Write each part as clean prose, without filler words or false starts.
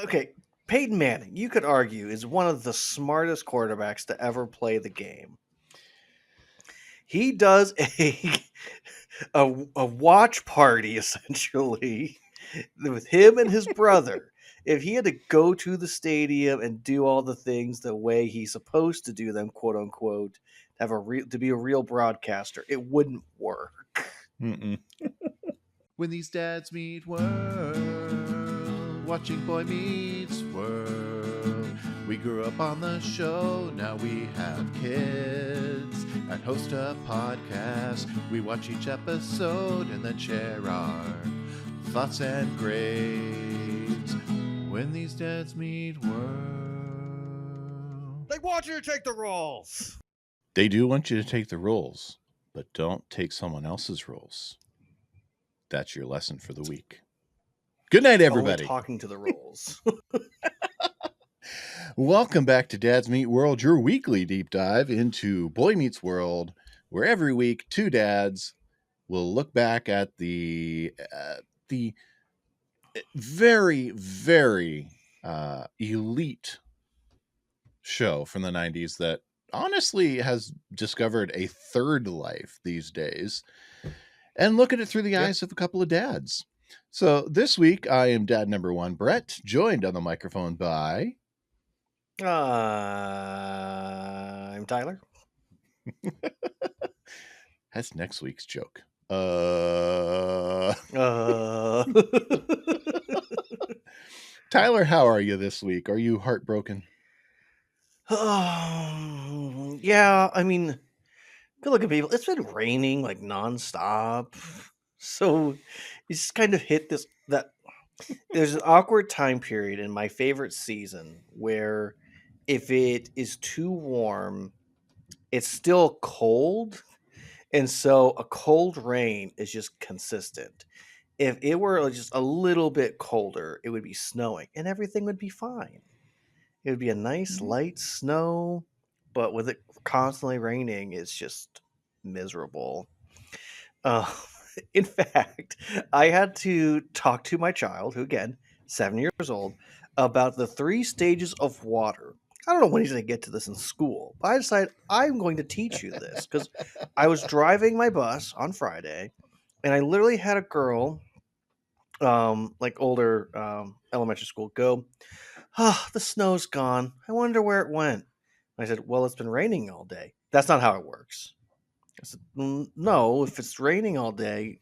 okay, Peyton Manning, you could argue, is one of the smartest quarterbacks to ever play the game. He does a watch party essentially with him and his brother. If he had to go to the stadium and do all the things the way he's supposed to do them, quote unquote, to be a real broadcaster, it wouldn't work. Mm-mm. When these dads meet world, watching Boy Meets World. We grew up on the show, now we have kids and host a podcast. We watch each episode and then share our thoughts and grades. When these dads meet world. They want you to take the roles. They do want you to take the roles, but don't take someone else's roles. That's your lesson for the week. Good night, everybody. Only talking to the roles. Welcome back to Dads Meet World, your weekly deep dive into Boy Meets World, where every week two dads will look back at the very, very elite show from the 90s that honestly has discovered a third life these days, and look at it through the eyes of a couple of dads. So this week, I am dad number one, Brett, joined on the microphone by... I'm Tyler. That's next week's joke. Tyler, how are you this week? Are you heartbroken? Yeah, I mean, good looking people. It's been raining like nonstop, so you just kind of hit that. There's an awkward time period in my favorite season where if it is too warm, it's still cold, and so a cold rain is just consistent. If it were just a little bit colder, it would be snowing, and everything would be fine. It would be a nice light snow, but with it constantly raining, it's just miserable. Uh, in fact, I had to talk to my child, who again, 7 years old, about the 3 stages of water. I don't know when he's going to get to this in school, but I decided I'm going to teach you this because I was driving my bus on Friday, and I literally had a girl, like older elementary school, go, "Ah, the snow's gone. I wonder where it went." I said, "Well, it's been raining all day." "That's not how it works." I said, "No, if it's raining all day,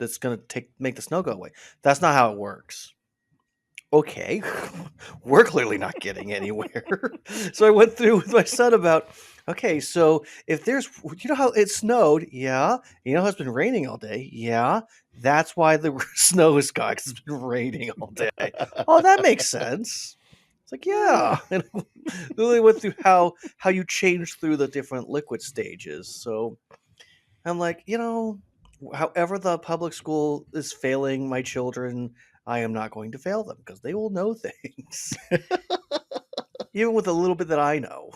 that's going to make the snow go away." "That's not how it works." Okay, we're clearly not getting anywhere. So I went through with my son about, okay, so if there's, you know how it snowed? Yeah. You know how it's been raining all day? Yeah. That's why the snow is gone, because it's been raining all day. Oh, that makes sense. It's like, yeah. And literally went through how you change through the different liquid stages. So I'm like, however the public school is failing my children, I am not going to fail them because they will know things, even with a little bit that I know.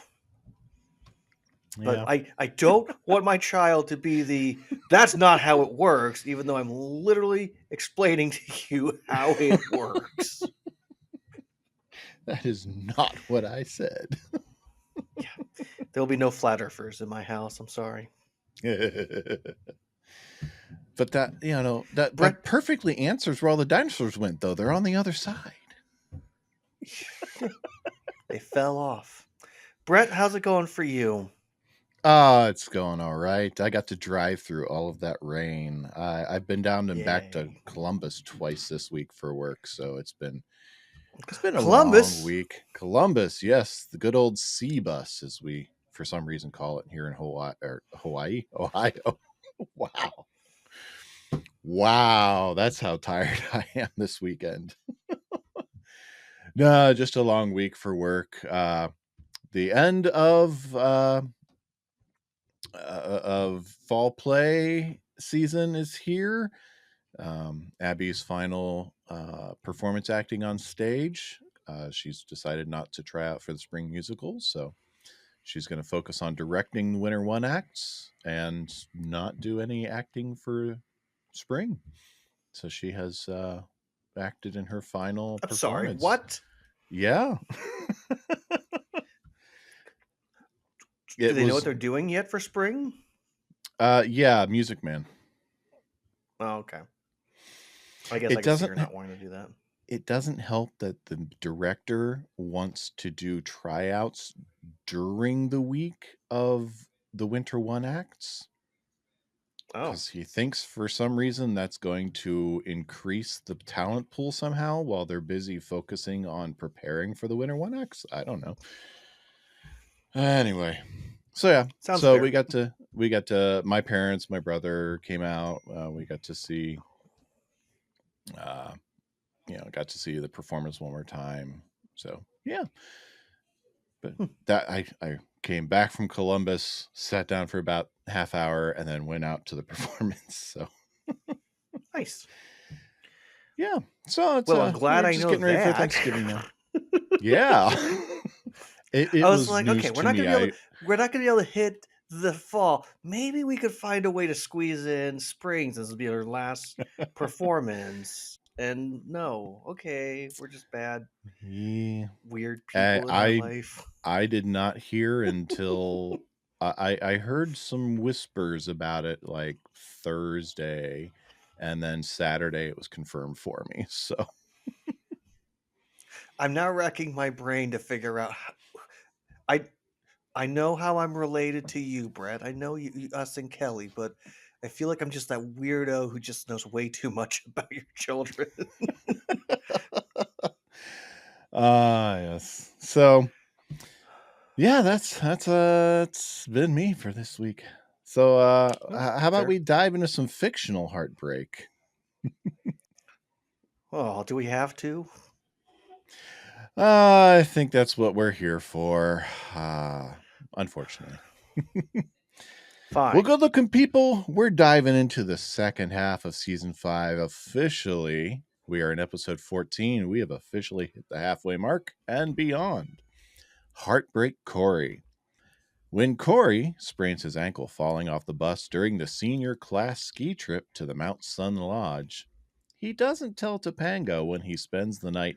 But Yeah. I don't want my child to be that's not how it works, even though I'm literally explaining to you how it works. That is not what I said. Yeah. There'll be no flat earthers in my house. I'm sorry. But that Brett, perfectly answers where all the dinosaurs went, though. They're on the other side. they fell off. Brett, how's it going for you? It's going all right. I got to drive through all of that rain. I've been down and back to Yay. Columbus twice this week for work, so it's been a long Columbus. week. Columbus, yes, the good old C bus, as we for some reason call it here in Hawaii, Ohio. Wow. Wow, that's how tired I am this weekend. No, just a long week for work. The end of fall play season is here. Abby's final performance acting on stage. She's decided not to try out for the spring musicals, so she's going to focus on directing winter one acts and not do any acting for spring. So she has acted in her final I'm sorry, performance. what? Yeah. Do It they know what was they're doing yet for spring? yeah, Music Man. Oh, okay. I guess I It could see doesn't her not wanting to do that. it doesn't help that the director wants to do tryouts during the week of the Winter One acts Oh, because he thinks for some reason that's going to increase the talent pool somehow while they're busy focusing on preparing for the Winter One acts. I don't know. Anyway, so yeah, sounds so fair. we got to my parents, my brother came out. We got to see, uh, got to see the performance one more time. So yeah, but Hmm, that I came back from Columbus, sat down for about half hour, and then went out to the performance. So nice. yeah, so it's Well, I'm glad we're I just know getting ready for that. Thanksgiving now. Yeah, it I was was like, news okay, to me. I we're not gonna be able to hit the fall. Maybe we could find a way to squeeze in spring since it'll be our last performance. And no, okay, we're just bad, yeah, weird I people in my I life. I did not hear until I heard some whispers about it like Thursday, and then Saturday it was confirmed for me. So I'm now racking my brain to figure out. I I know how I'm related to you, Brett. I know us and Kelly, but I feel like I'm just that weirdo who just knows way too much about your children. yes. So yeah, that's it's been me for this week. So Well, how about fair. we dive into some fictional heartbreak? Oh, do we have to? I think that's what we're here for. Unfortunately. Well, Fine. good looking people, we're diving into the second half of season 5 officially. We are in episode 14. We have officially hit the halfway mark and beyond. Heartbreak Cory. When Cory sprains his ankle falling off the bus during the senior class ski trip to the Mount Sun Lodge, he doesn't tell Topanga when he spends the night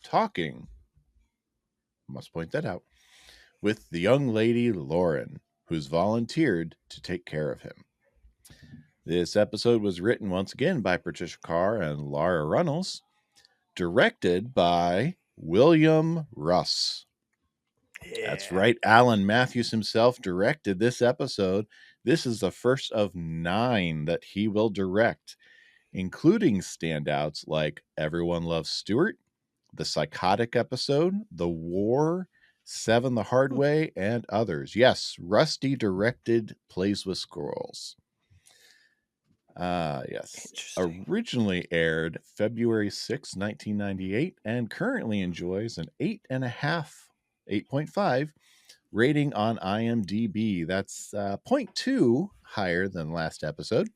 talking, must point that out, with the young lady Lauren, who's volunteered to take care of him. This episode was written once again by Patricia Carr and Laura Runnels, directed by William Russ. That's Yeah. right, Alan Matthews himself directed this episode. This is the first of 9 that he will direct, including standouts like Everyone Loves Stuart, the Psychotic episode, The War, Seven the Hard Hmm, Way, and others. Yes, Rusty directed Plays with Squirrels. Yes. interesting. Originally aired February 6, 1998, and currently enjoys an 8.5 rating on IMDb. That's zero point 0.2 higher than last episode,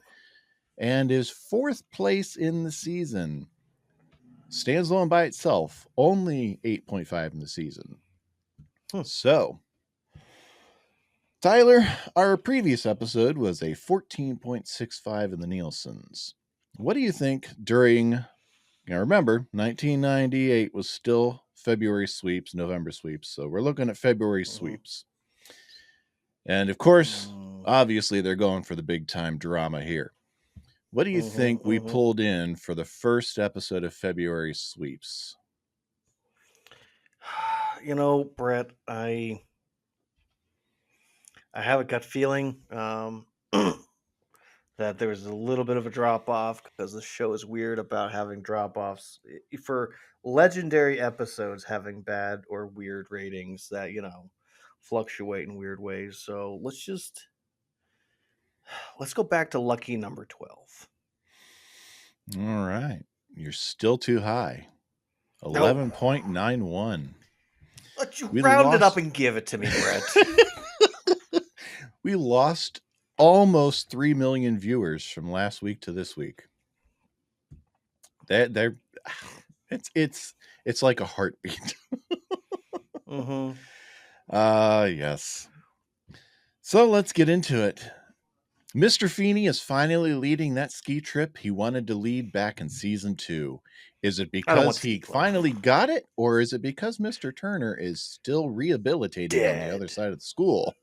and is 4th place in the season. Stands alone by itself, only 8.5 in the season. Hmm. So, Tyler, our previous episode was a 14.65 in the Nielsen's. What do you think during, now remember, 1998 was still February sweeps, November sweeps, so we're looking at February Mm-hmm. sweeps. And of course, Mm, obviously, they're going for the big time drama here. What do you think mm-hmm, we mm-hmm. pulled in for the first episode of February sweeps? Brett, I have a gut feeling that there was a little bit of a drop off because the show is weird about having drop offs for legendary episodes having bad or weird ratings that fluctuate in weird ways. So let's go back to lucky number 12. All right. You're still too high. No, 11.91. let you We round it up lost and give it to me, Brett. we lost almost 3 million viewers from last week to this week. They're it's like a heartbeat. Mm-hmm. Yes. So let's get into it. Mr. Feeney is finally leading that ski trip he wanted to lead back in season 2. Is it I don't want because ski he club. finally got it, or is it because Mr. Turner is still rehabilitated on the other Dead. side of the school?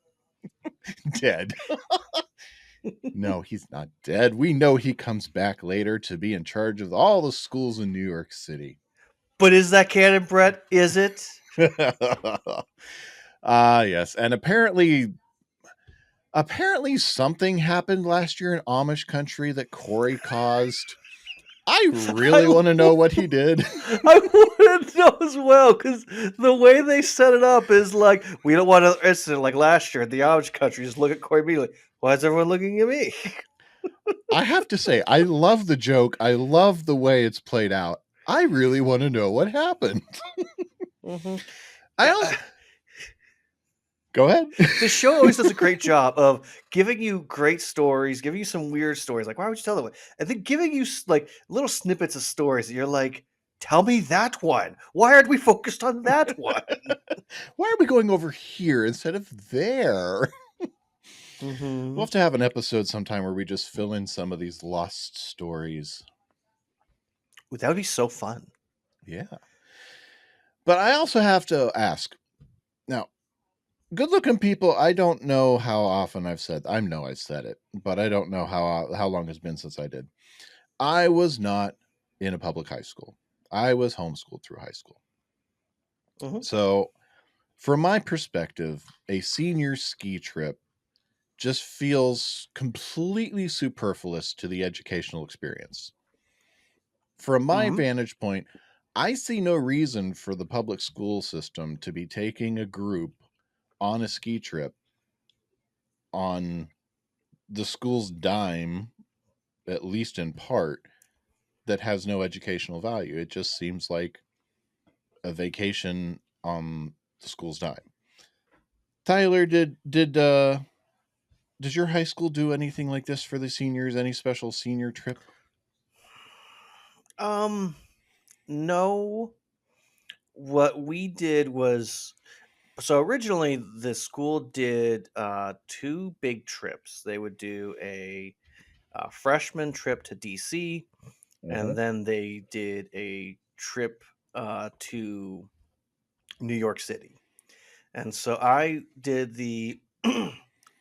Dead. No, he's not dead. We know he comes back later to be in charge of all the schools in New York City. But is that canon, Brett? Is it? Yes. And apparently something happened last year in Amish country that Cory caused. I really I want to know what he did. I want to know as well, because the way they set it up is like, we don't want another incident like last year in the Amish country. Just look at Corey immediately. Why is everyone looking at me? I have to say, I love the joke. I love the way it's played out. I really want to know what happened. hmm I also go ahead. The show always does a great job of giving you great stories, giving you some weird stories. Like, why would you tell that one? And then giving you like little snippets of stories that you're like, tell me that one. Why aren't we focused on that one? Why are we going over here instead of there? We'll hmm have to have an episode sometime where we just fill in some of these lost stories. That would be so fun. Yeah. But I also have to ask now, good looking people, I don't know how often I know I said it, but I don't know how long it's been since I did. I was not in a public high school. I was homeschooled through high school. hmm So, from my perspective, a senior ski trip just feels completely superfluous to the educational experience. From my hmm vantage point, I see no reason for the public school system to be taking a group on a ski trip on the school's dime, at least in part, that has no educational value. It just seems like a vacation on the school's dime. Tyler, did your high school do anything like this for the seniors? Any special senior trip? Um, no. What we did was, so originally the school did two big trips. They would do a freshman trip to DC, Uh-huh. and then they did a trip to New York City. And so I did the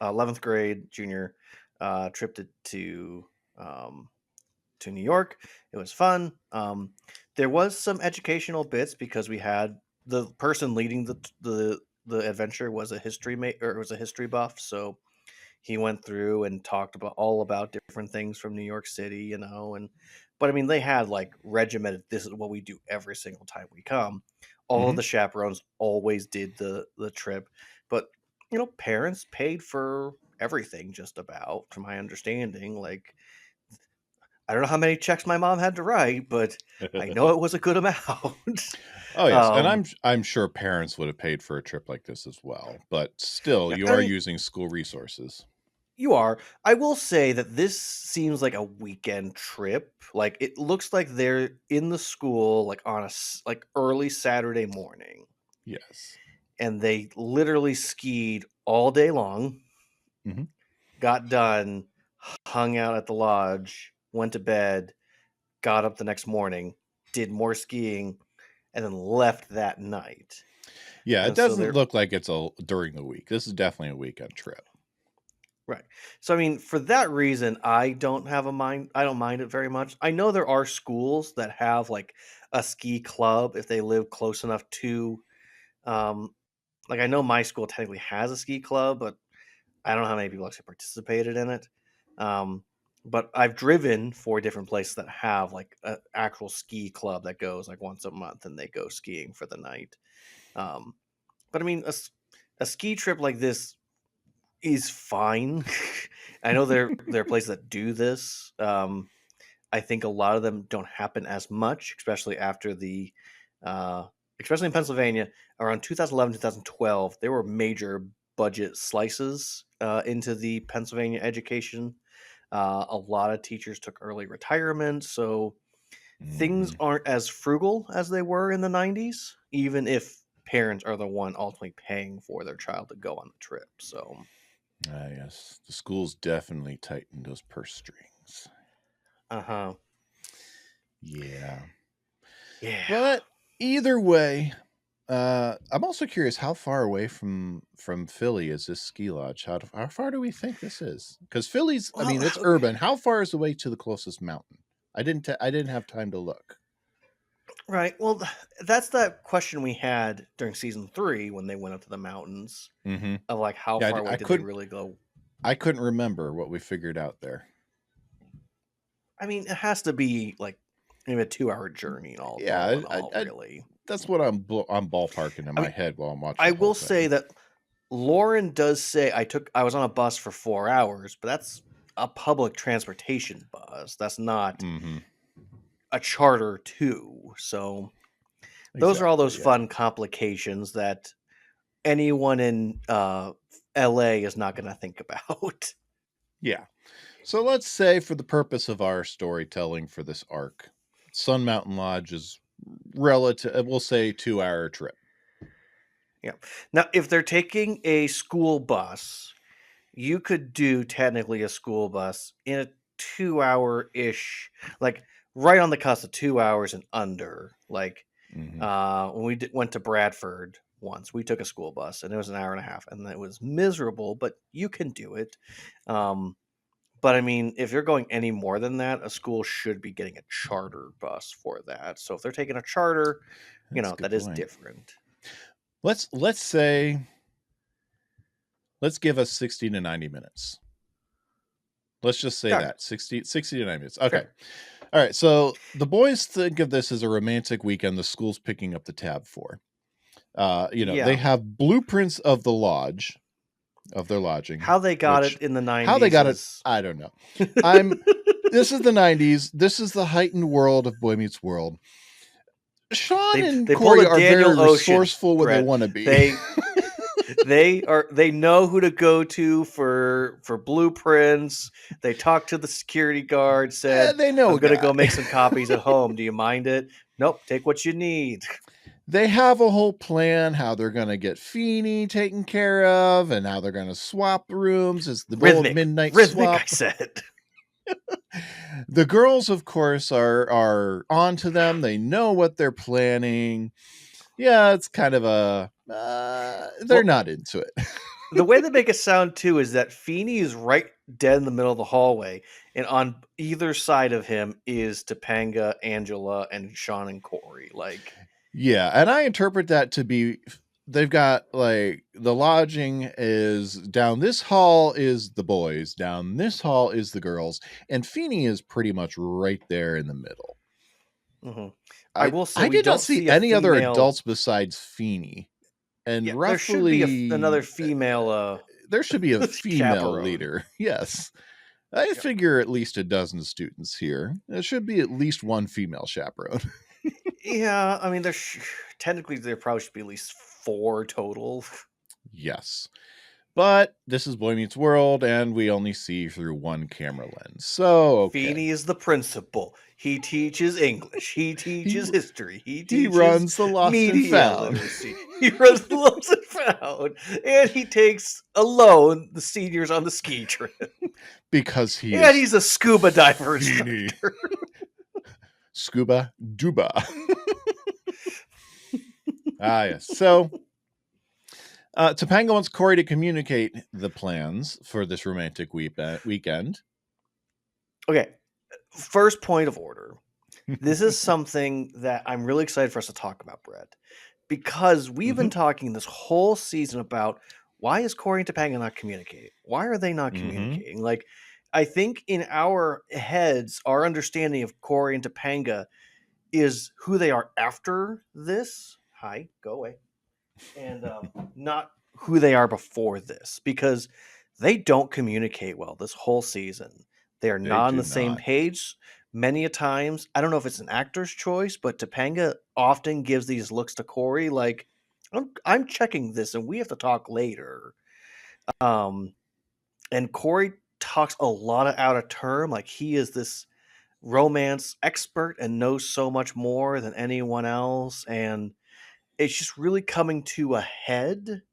11th grade junior trip um, to New York. It was fun. There was some educational bits because we had the person leading the adventure was a history or was a history buff, so he went through and talked about all about different things from New York City, and but I mean they had like regimented. This is what we do every single time we come. All of Mm-hmm. the chaperones always did the trip, but parents paid for everything just about, from my understanding. Like, I don't know how many checks my mom had to write, but I know it was a good amount. Oh yes, and um, I'm sure parents would have paid for a trip like this as well. But still, yeah, you I are mean, using school resources. you are. I will say that this seems like a weekend trip. Like, it looks like they're in the school like on like early Saturday morning, Yes. and they literally skied all day long, Mm-hmm. got done, hung out at the lodge, went to bed, got up the next morning, did more skiing, and then left that night. Yeah, it And so doesn't they're look like it's a during the week. This is definitely a weekend trip. right. So I mean, for that reason, I don't mind it very much. I know there are schools that have like a ski club if they live close enough to um like, I know my school technically has a ski club, but I don't know how many people actually participated in it. Um but I've driven for different places that have like an actual ski club that goes like once a month and they go skiing for the night. Um but I mean a ski trip like this is fine. I know there are places that do this. I think a lot of them don't happen as much, especially after uh, especially in Pennsylvania around 2011, 2012. There were major budget slices into the Pennsylvania education. A lot of teachers took early retirement, so things Mm-hmm. aren't as frugal as they were in the 90s, even if parents are the one ultimately paying for their child to go on the trip. So, Ah, yes, the schools definitely tightened those purse strings. uh huh. Yeah. Yeah. But either way, I'm also curious how far away from Philly is this ski lodge? How far do we think this is? Because Philly's, I Well, mean, it's okay. urban. How far is the way to the closest mountain? I didn't have time to look. Right. Well, that's that question we had during season 3 when they went up to the mountains Mm-hmm. of like how Yeah, far away did they really go? I couldn't remember what we figured out there. I mean, it has to be like maybe a 2-hour journey all Yeah, in all, really. that's what I'm ballparking in I my mean, head while I'm watching I the whole will say thing. that Lauren does say I was on a bus for 4 hours, but that's a public transportation bus. That's not Mm-hmm. a charter too. So those are all those Exactly. Yeah. fun complications that anyone in LA is not going to think about. Yeah. So let's say, for the purpose of our storytelling for this arc, Sun Mountain Lodge is relative. We'll say 2 hour trip. Yeah. Now, if they're taking a school bus, you could do technically a school bus in a 2-hour ish, like right on the cusp of 2 hours and under. Like Mm-hmm. when we went to Bradford once, we took a school bus and it was an hour and a half, and it was miserable, but you can do it. Um, but I mean, if you're going any more than that, a school should be getting a charter bus for that. So if they're taking a charter, That's a good that is point. different. Let's say, let's give us 60 to 90 minutes. Let's just say Okay, that 60 to 90 minutes. Okay. fair. All right. So the boys think of this as a romantic weekend the school's picking up the tab for. They Yeah. have blueprints of the lodge, of their lodging, How they got which it in the how they 90s got it, is I don't know. I'm This is the 90s. This is the heightened world of Boy Meets World. Sean and they pulled Corey a are very Daniel Ocean, resourceful when they Brett. want to be. They they know who to go to for blueprints. They talked to the security guard, said, They know "I'm a gonna guy. go make some copies at home. Do you mind it?" Nope, take what you need. They have a whole plan how they're going to get Feeney taken care of and how they're going to swap rooms. It's the old midnight Rhythmic, I swap. said. The girls, of course, are onto them. They know what they're planning. Yeah, it's kind of a they're Well, not into it. the way they make it sound too is that Feeney is right dead in the middle of the hallway, and on either side of him is Topanga, Angela, and Sean and Corey. Like, Yeah, and I interpret that to be, they've got like the lodging is down this hall is the boys, down this hall is the girls, and Feeney is pretty much right there in the middle. mhm. I will say I we did not don't see see a any other female. adults besides Feeney. And Yeah, there should be another roughly female there should be a female chaperone. leader. Yes. I Yep. figure at least a dozen students here. There should be at least one female chaperone. Yeah, I mean, technically there probably should be at least 4 total. Yes. But this is Boy Meets World, and we only see through one camera lens. So, okay. Feeney is the principal. He teaches English. He He teaches history. He he teaches runs the Lost and media Found literacy. He runs the Lost and Found, and he takes alone the seniors on the ski trip. because he And is he's a scuba diver Feeny. instructor. Scuba Duba. Yes. So, Topanga wants Corey to communicate the plans for this romantic weekend. Okay, first point of order. This is something that I'm really excited for us to talk about, Brett, because we've been Mm-hmm. talking this whole season about why is Corey and Topanga not communicating? Why are they not Mm-hmm. communicating? Like, I think in our heads, our understanding of Corey and Topanga is who they are after this. Hi, go away. And not who they are before this, because they don't communicate well this whole season. They are They not on do the same not. page many a times. I don't know if it's an actor's choice, but Topanga often gives these looks to Corey like, I'm checking this and we have to talk later. Um, and Corey talks a lot of out of term, like he is this romance expert and knows so much more than anyone else. And it's just really coming to a head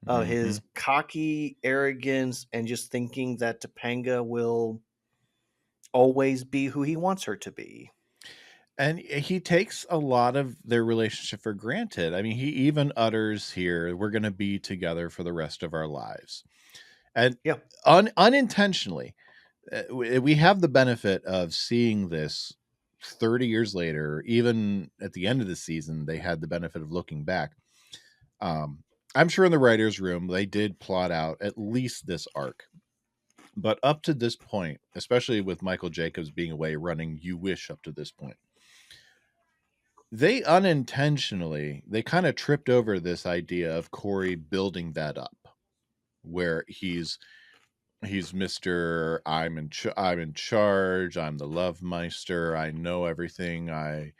of Mm-hmm. his cocky arrogance and just thinking that Topanga will always be who he wants her to be. And he takes a lot of their relationship for granted. I mean, he even utters here, "We're going to be together for the rest of our lives." And Yeah. unintentionally, we have the benefit of seeing this 30 years later. Even at the end of the season, they had the benefit of looking back. I'm sure in the writer's room, they did plot out at least this arc. But up to this point, especially with Michael Jacobs being away running You Wish up to this point, they unintentionally, they kind of tripped over this idea of Cory building that up, where he's Mr. I'm in charge, I'm the love meister, I know everything. I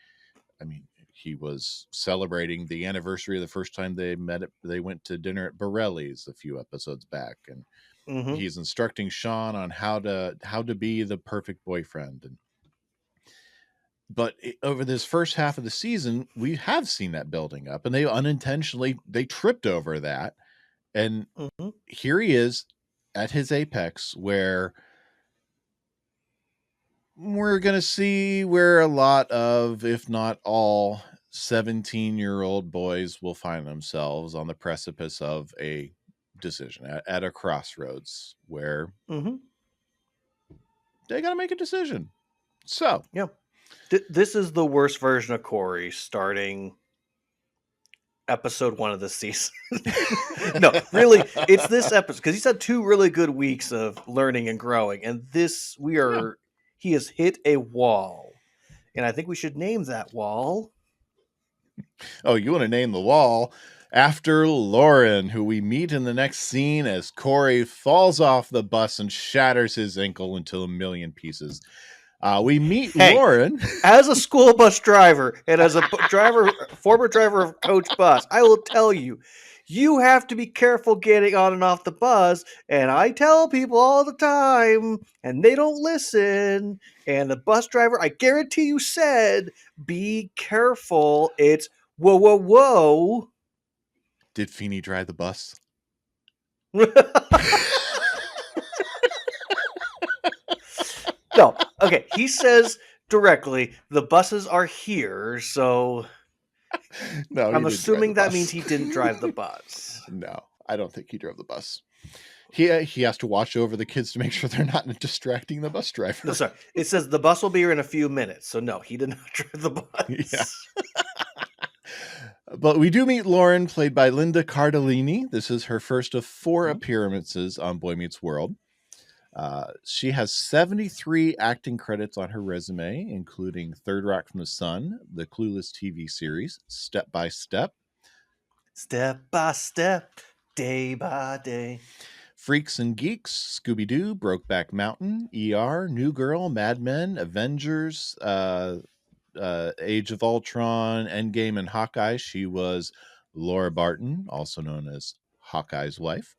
mean, he was celebrating the anniversary of the first time they met. They went to dinner at Borelli's a few episodes back, and Mm-hmm. he's instructing Sean on how to be the perfect boyfriend. But over this first half of the season, we have seen that building up, and they unintentionally they tripped over that, and Mm-hmm. here he is at his apex, where we're going to see where a lot of, if not all, 17-year-old boys will find themselves on the precipice of a decision at a crossroads where Mm-hmm. they got to make a decision. So, Yeah. This is the worst version of Cory starting episode 1 of the season. No, really, it's this episode because he's had 2 really good weeks of learning and growing, and this yeah. he has hit a wall, and I think we should name that wall. Oh, you want to name the wall after Lauren, who we meet in the next scene as Cory falls off the bus and shatters his ankle into a million pieces. We meet Hey, Lauren. as a school bus driver and as a former driver of coach bus, I will tell you, you have to be careful getting on and off the bus. And I tell people all the time, and they don't listen. And the bus driver, I guarantee you, said, "Be careful. It's whoa, whoa, Did Feeney drive the bus? whoa." No, okay. He says directly, "The buses are here," so No, he I'm didn't drive the assuming that means bus. he didn't drive the bus. No, I don't think he drove the bus. He has to watch over the kids to make sure they're not distracting the bus No, driver. sorry. It says the bus will be here in a few minutes. So no, he did not drive the Yeah. bus. But we do meet Lauren, played by Linda Cardellini. This is her first of 4 Mhm. appearances on Boy Meets World. She has 73 acting credits on her resume, including Third Rock from the Sun, the Clueless TV series, Step by Step, Step by step, day by day. Freaks and Geeks, Scooby Doo, Brokeback Mountain, ER, New Girl, Mad Men, Avengers, Age of Ultron, Endgame, and Hawkeye. She was Laura Barton, also known as Hawkeye's wife.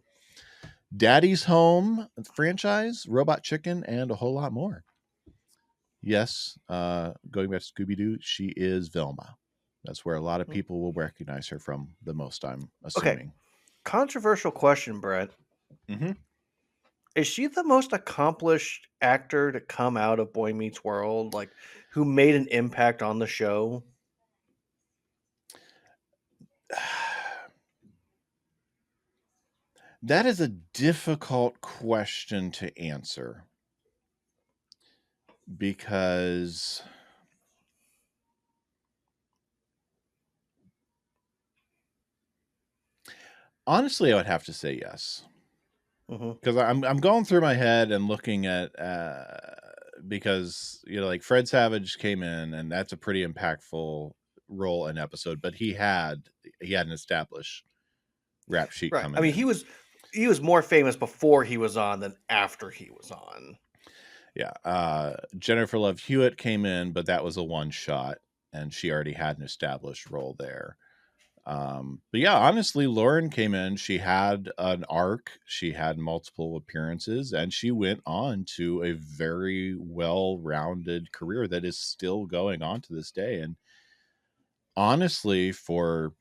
Daddy's Home franchise, Robot Chicken, and a whole lot more. Yes, going back to Scooby Doo, she is Velma. That's where a lot of people will recognize her from the most, I'm Okay, assuming. controversial question, Brett. Mm-hmm. Is she the most accomplished actor to come out of Boy Meets World? Like, who made an impact on the show? That is a difficult question to answer because honestly, I would have to say yes. Mm-hmm. Because I'm going through my head and looking at because like Fred Savage came in and that's a pretty impactful role and episode, but he had an established rap sheet Right. I coming mean, in. he was more famous before he was on than after he was on. Yeah, Jennifer Love Hewitt came in, but that was a one shot, and she already had an established role there. But yeah, honestly, Lauren came in. She had an arc. She had multiple appearances, and she went on to a very well-rounded career that is still going on to this day. And honestly, for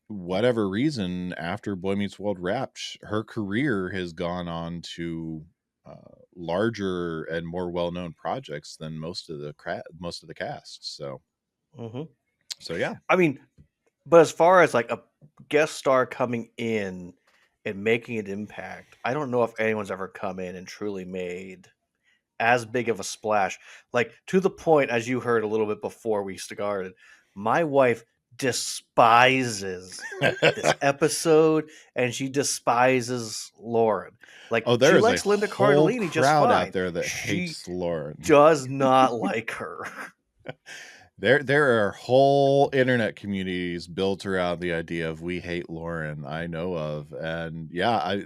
whatever reason, after Boy Meets World wrapped, her career has gone on to larger and more well-known projects than most of the cast. Mm-hmm. So yeah. I mean, but as far as like a guest star coming in and making an impact, I don't know if anyone's ever come in and truly made as big of a splash. Like to the point, as you heard a little bit before we started, my wife despises this episode and she despises Lauren. Like Oh, there she is a likes Linda whole Cardellini just crowd out fine. there that She hates Lauren. does not like her. There are whole internet communities built around the idea of "we hate Lauren." I know of, and yeah,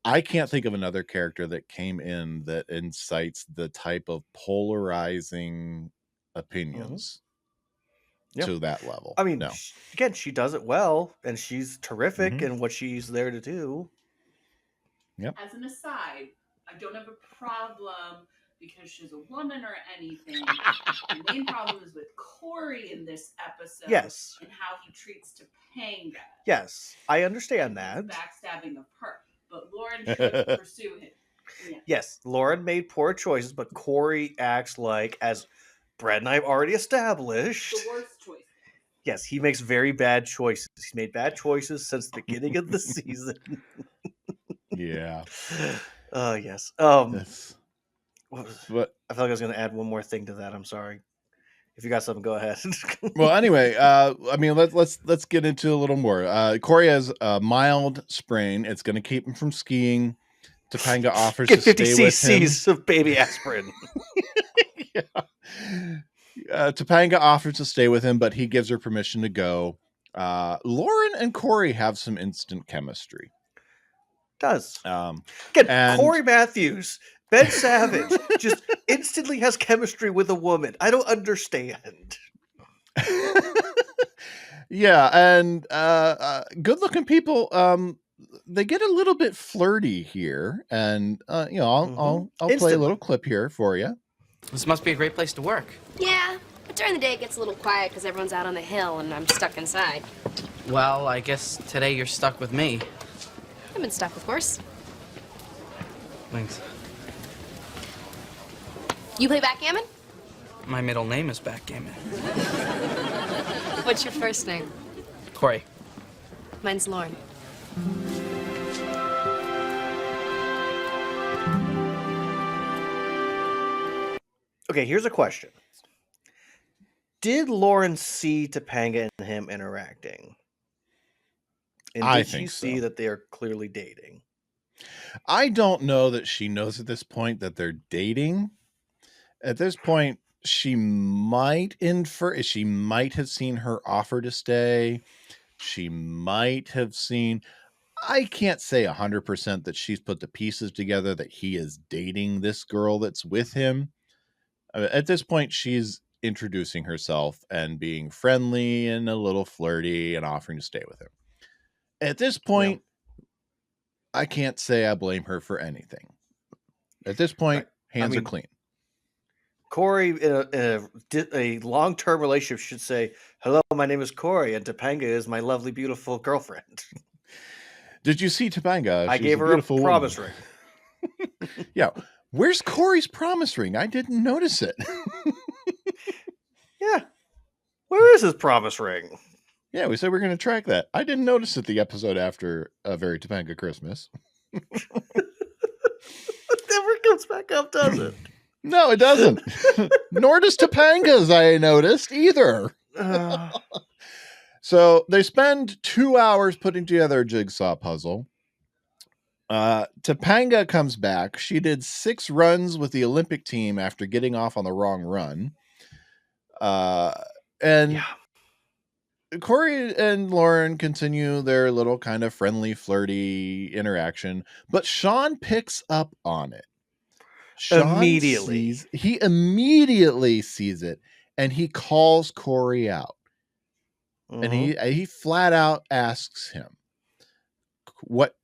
I can't think of another character that came in that incites the type of polarizing Mm-hmm. opinions Yeah. to that level. I mean, No. again, she does it well, and she's terrific Mm-hmm. in what she's there to do. Yep. As an aside, I don't have a problem because she's a woman or anything. The main problem is with Cory in this episode. Yes. And how he treats Topanga. Yes, I understand that. Backstabbing of her. But Lauren should pursue him. Yeah. Yes, Lauren made poor choices, but Cory acts like, as Brad and I have already established, The worst choice. Yes, he makes very bad choices. He's made bad choices since the beginning of the season. Yeah. Yes. That's what. I feel like I was going to add one more thing to that. I'm sorry. If you got something, go ahead. Well, anyway, I mean, let's get into a little more. Cory has a mild sprain. It's going to keep him from skiing. Topanga offers Get to 50 stay with him. cc's of baby aspirin. Topanga offers to stay with him, but he gives her permission to go. Lauren and Cory have some instant chemistry. Does. Again, Cory Matthews, Ben Savage, just instantly has chemistry with a woman. I don't understand. Yeah, and good-looking people, they get a little bit flirty here, and I'll play a little clip here for you. This must be a great place to work. Yeah, but during the day it gets a little quiet because everyone's out on the hill and I'm stuck inside. Well, I guess today you're stuck with me. I've been stuck, of course. Thanks. You play backgammon? My middle name is Backgammon. What's your first name? Cory. Mine's Lauren. Okay, here's a question. Did Lauren see Topanga and him interacting? And I did think she see that they are clearly dating? I don't know that she knows at this point that they're dating. At this point, she might infer, she might have seen her offer to stay. She might have seen, I can't say 100% that she's put the pieces together that he is dating this girl that's with him. At this point, she's introducing herself and being friendly and a little flirty and offering to stay with him. At this point, I can't say I blame her for anything. At this point, hands are clean. Cory, in a long-term relationship, should say, "Hello, my name is Cory, and Topanga is my lovely, beautiful girlfriend." Did you see Topanga? I gave her a promise ring. Yeah. Where's Cory's promise ring? I didn't notice it. Yeah. Where is his promise ring? Yeah, we said we're going to track that. I didn't notice it the episode after A Very Topanga Christmas. It never comes back up, does it? No, it doesn't. Nor does Topanga's, I noticed, either. So they spend 2 hours putting together a jigsaw puzzle. Topanga comes back. She did 6 runs with the Olympic team after getting off on the wrong run. Cory and Lauren continue their little kind of friendly, flirty interaction, but Sean picks up on it. He immediately sees it, and he calls Cory out. And he flat out asks him, "What?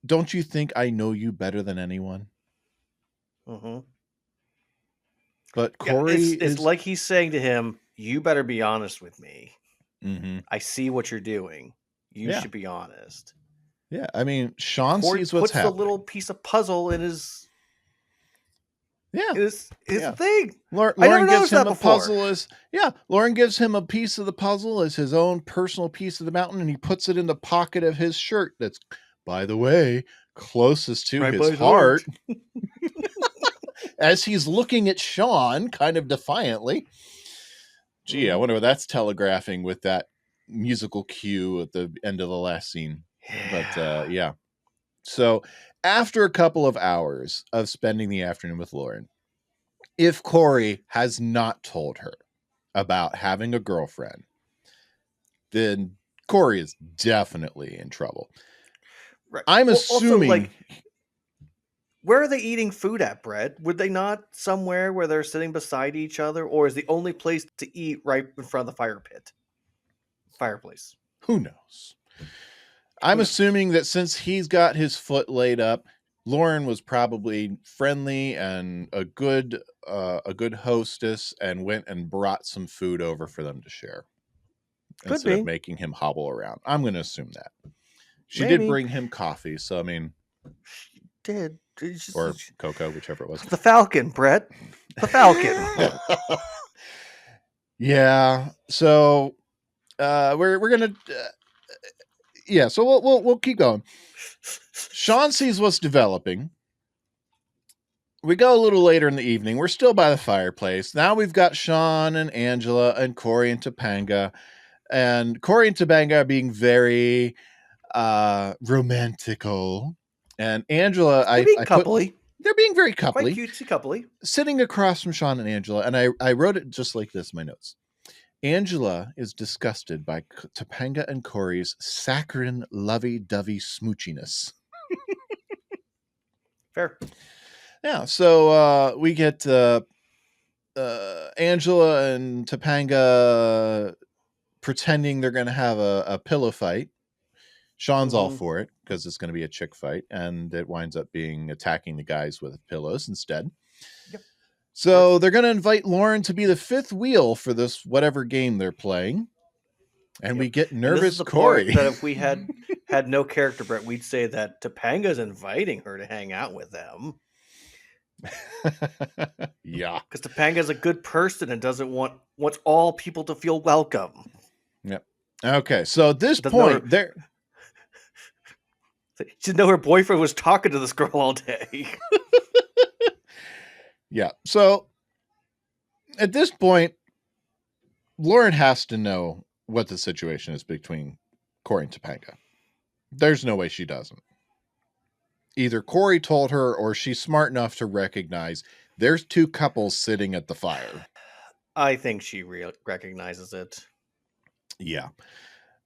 Don't you think I know you better than anyone?" But Cory it's like he's saying to him, "You better be honest with me. Mm-hmm. I see what you're doing. You should be honest." Yeah, I mean, Sean Cory sees what's puts the happening. little piece of puzzle in his Yeah, thing. Lauren I never gives noticed him that a before. puzzle Lauren gives him a piece of the puzzle as his own personal piece of the mountain, and he puts it in the pocket of his shirt. That's, by the way, closest to Right his by his heart. As he's looking at Sean kind of defiantly. Gee, I wonder what that's telegraphing with that musical cue at the end of the last scene. But yeah. So after a couple of hours of spending the afternoon with Lauren, if Cory has not told her about having a girlfriend, then Cory is definitely in trouble. Right. I'm Well, assuming... Also, like, where are they eating food at, Brett? Would they not somewhere where they're sitting beside each other, or is the only place to eat right in front of the fireplace? Who knows? I'm assuming that since he's got his foot laid up, Lauren was probably friendly and a good hostess and went and brought some food over for them to share. Could Instead of be. making him hobble around. I'm going to assume that. She Maybe. did bring him coffee, so I mean... She did. Or cocoa, whichever it was. The Falcon, Brett. The Falcon. Yeah, so we're going to... yeah, so we'll keep going. Sean sees what's developing. We go a little later in the evening. We're still by the fireplace. Now we've got Sean and Angela and Cory and Topanga. And Cory and Topanga are being very romantical. And Angela, They're being coupley. They're being very coupley. Quite cutesy coupley. Sitting across from Sean and Angela. And I wrote it just like this in my notes. Angela is disgusted by Topanga and Cory's saccharine, lovey-dovey smoochiness. Fair. Yeah, so we get Angela and Topanga pretending they're going to have a pillow fight. Sean's all for it because it's going to be a chick fight, and it winds up being attacking the guys with pillows instead. Yep. So they're going to invite Lauren to be the fifth wheel for this whatever game they're playing. And we get nervous Cory. That if we had no character, Brett, we'd say that Topanga's inviting her to hang out with them. Yeah. Because Topanga's a good person and wants all people to feel welcome. Yep. Okay, so at this point, she didn't know her boyfriend was talking to this girl all day. Yeah. So at this point, Lauren has to know what the situation is between Cory and Topanga. There's no way she doesn't. Either Cory told her or she's smart enough to recognize there's two couples sitting at the fire. I think she recognizes it. Yeah.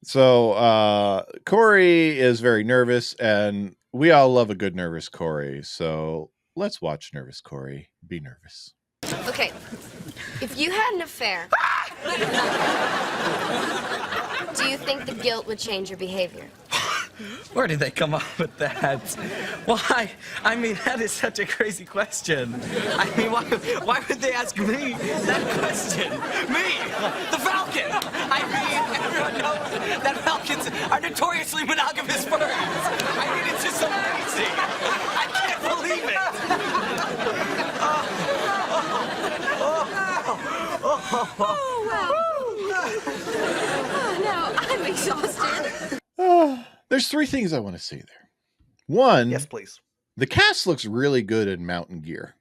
So Cory is very nervous, and we all love a good nervous Cory. So let's watch nervous Cory be nervous. Okay, if you had an affair, do you think the guilt would change your behavior? Where did they come up with that? Why? I mean, that is such a crazy question. I mean, why would they ask me that question? Me, the Falcon! I mean, everyone knows that Falcons are notoriously monogamous birds. I mean, it's just amazing. I can't believe it. No, I'm exhausted. There's three things I want to say there. One, yes, please. The cast looks really good in mountain gear.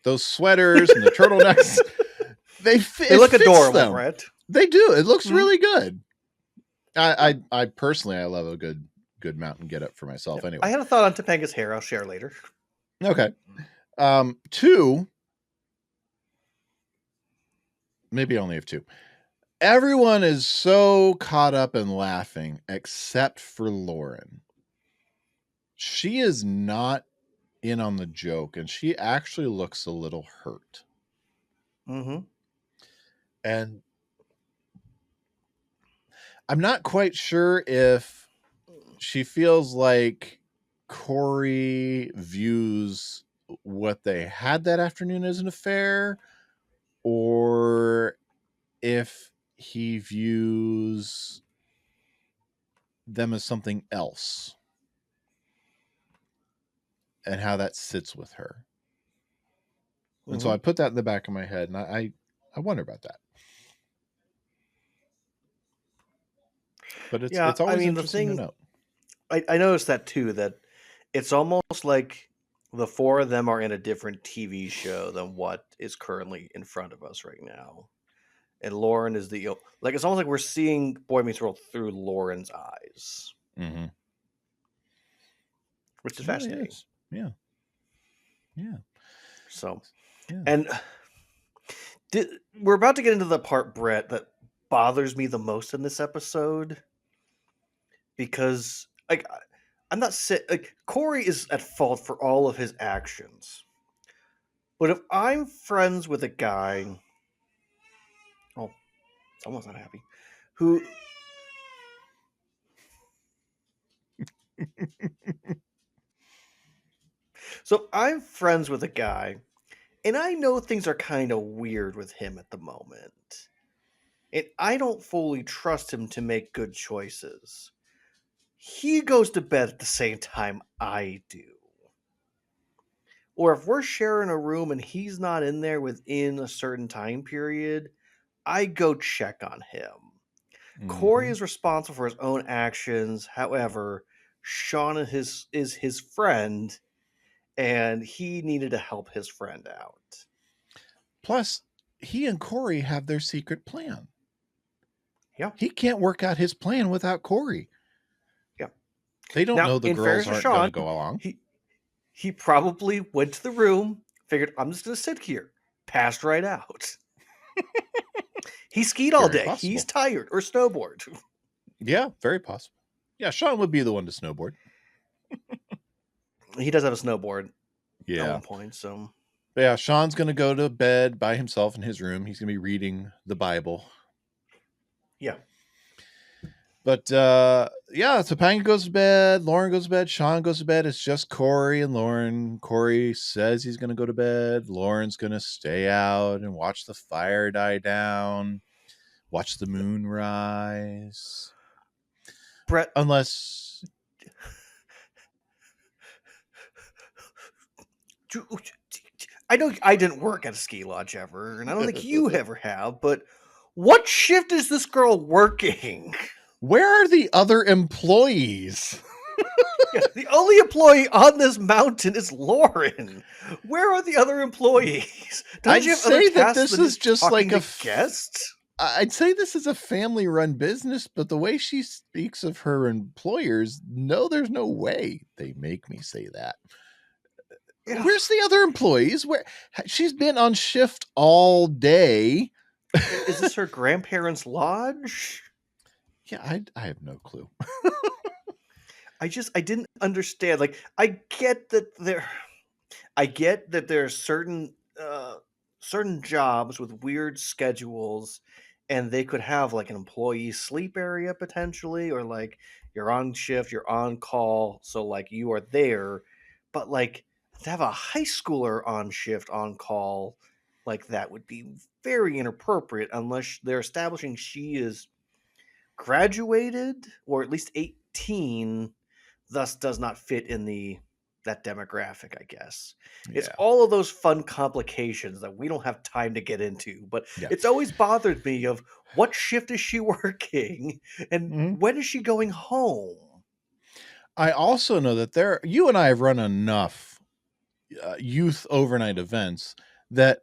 Those sweaters and the turtlenecks, they look adorable, Brett. They do. It looks really good. I personally, I love a good mountain get up for myself. Anyway, I had a thought on Topanga's hair. I'll share later. Okay. Two, maybe I only have two. Everyone is so caught up in laughing except for Lauren. She is not in on the joke, and she actually looks a little hurt. Mm-hmm. And I'm not quite sure if she feels like Cory views what they had that afternoon as an affair, or if he views them as something else. and how that sits with her. And so Mhm. I put that in the back of my head, and I wonder about that. But Yeah, it's I always mean, the interesting to thing note. I noticed that too, that it's almost like the four of them are in a different TV show than what is currently in front of us right now. And Lauren is like it's almost like we're seeing Boy Meets World through Lauren's eyes, Mm-hmm. which is It really fascinating. is. Yeah. Yeah. So, Yeah. and we're about to get into the part, Brett, that bothers me the most in this episode because, like, I'm not like Cory is at fault for all of his actions, but if I'm friends with a guy, oh, someone's not happy, who. So I'm friends with a guy, and I know things are kind of weird with him at the moment. And I don't fully trust him to make good choices. He goes to bed at the same time I do. Or if we're sharing a room and he's not in there within a certain time period, I go check on him. Cory Mm-hmm. is responsible for his own actions. However, Sean is his friend, and he needed to help his friend out. Plus, he and Cory have their secret plan. Yeah, He can't work out his plan without Cory. yeah. They don't Now, know the in girls fairness to aren't going to Sean, go along. he probably went to the room, figured I'm just going to sit here, passed right out. He skied all Very day. He's possible. tired, or snowboard. Yeah, very possible. Yeah, Sean would be the one to snowboard. He does have a snowboard at Yeah. one point, so But yeah, Sean's going to go to bed by himself in his room. He's going to be reading the Bible. yeah. But yeah, Topanga goes to bed, Lauren goes to bed, Sean goes to bed. It's just Cory and Lauren. Cory says he's going to go to bed. Lauren's going to stay out and watch the fire die down, watch the moon rise. Brett, Unless I know I didn't work at a ski lodge ever, and I don't think you ever have, but what shift is this girl working? where are the other employees? Yeah, the only employee on this mountain is Lauren. Where are the other employees? Doesn't I'd she have other say that tasks this than is just talking like to guests? I'd say this is a family-run business, but the way she speaks of her employers, no, there's no way they make me say that. Yeah. Where's the other employees? Where she's been on shift all day. Is this her grandparents' lodge? Yeah, I have no clue. I didn't understand. Like, I get that there are certain jobs with weird schedules, and they could have like an employee sleep area potentially, or like you're on shift, you're on call, so like you are there. But like to have a high schooler on shift on call, like that would be very inappropriate unless they're establishing she is graduated or at least 18, thus does not fit in that demographic, I guess. It's Yeah. all of those fun complications that we don't have time to get into, but Yeah. it's always bothered me of what shift is she working and Mhm. when is she going home? I also know that you and I have run enough youth overnight events that